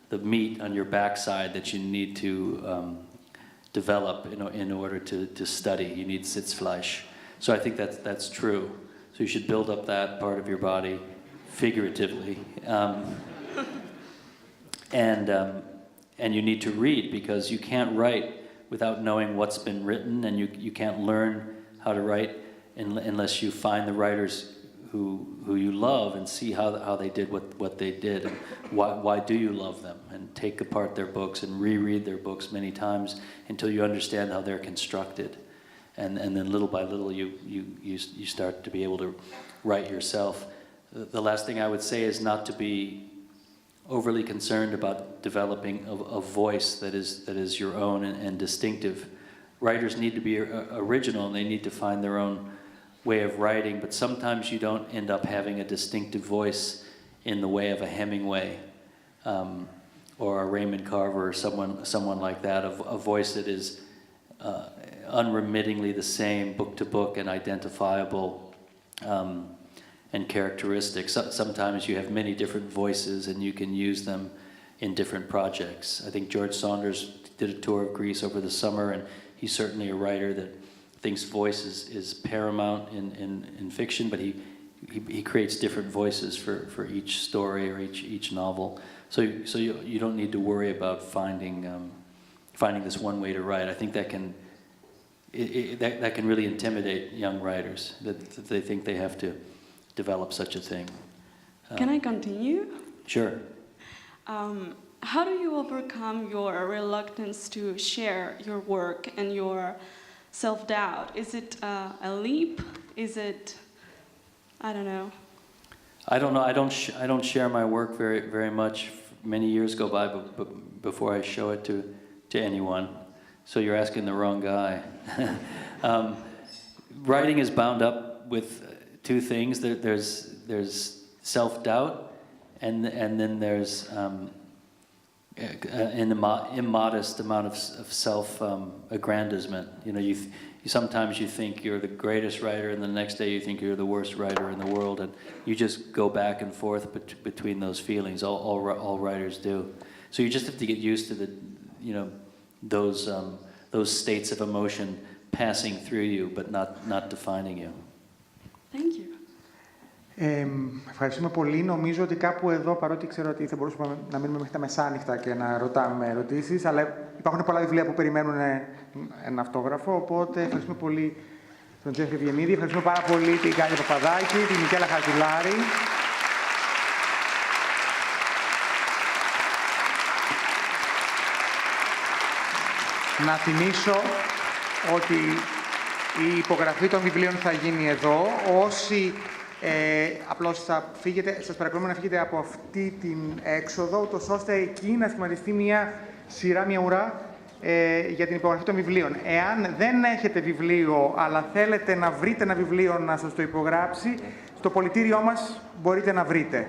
the meat on your backside that you need to develop in order to study. You need Sitzfleisch. So I think that's true. So you should build up that part of your body figuratively. And you need to read, because you can't write without knowing what's been written, and you can't learn how to write unless you find the writers who you love and see how they did what they did, and why do you love them, and take apart their books and reread their books many times until you understand how they're constructed, and then little by little you start to be able to write yourself. The last thing I would say is not to be overly concerned about developing a voice that is your own and distinctive. Writers need to be original, and they need to find their own way of writing, but sometimes you don't end up having a distinctive voice in the way of a Hemingway or a Raymond Carver or someone like that, a voice that is unremittingly the same book to book and identifiable and characteristic. Sometimes you have many different voices and you can use them in different projects. I think George Saunders did a tour of Greece over the summer, and he's certainly a writer that thinks voice is paramount in fiction, but he creates different voices for each story or each novel. So you don't need to worry about finding this one way to write. I think that can really intimidate young writers, that they think they have to develop such a thing. Can I continue? Sure. How do you overcome your reluctance to share your work and your self-doubt? Is it a leap? Is it, I don't know. I don't know. I don't share my work very much. Many years go by before I show it to anyone. So you're asking the wrong guy. Writing is bound up with two things. There's self-doubt, and then there's an immodest amount of self-aggrandizement. Sometimes you think you're the greatest writer, and the next day you think you're the worst writer in the world, and you just go back and forth between those feelings. All writers do. So you just have to get used to those states of emotion passing through you, but not defining you. Thank you. Ευχαριστούμε πολύ. Νομίζω ότι κάπου εδώ, παρότι ξέρω ότι θα μπορούσαμε να μείνουμε μέχρι τα μεσάνυχτα και να ρωτάμε ερωτήσεις, αλλά υπάρχουν πολλά βιβλία που περιμένουν ένα αυτόγραφο, οπότε ευχαριστούμε πολύ τον Jeffrey Eugenides, ευχαριστούμε πάρα πολύ την Κάλλια Παπαδάκη, την Μικέλα Χαρτουλάρη. Να θυμίσω ότι η υπογραφή των βιβλίων θα γίνει εδώ. Όσοι απλώς θα φύγετε, σας παρακαλούμε να φύγετε από αυτή την έξοδο, ούτως ώστε εκεί να σχηματιστεί μια σειρά, μια ουρά για την υπογραφή των βιβλίων. Εάν δεν έχετε βιβλίο, αλλά θέλετε να βρείτε ένα βιβλίο να σας το υπογράψει, στο πολιτήριό μας μπορείτε να βρείτε.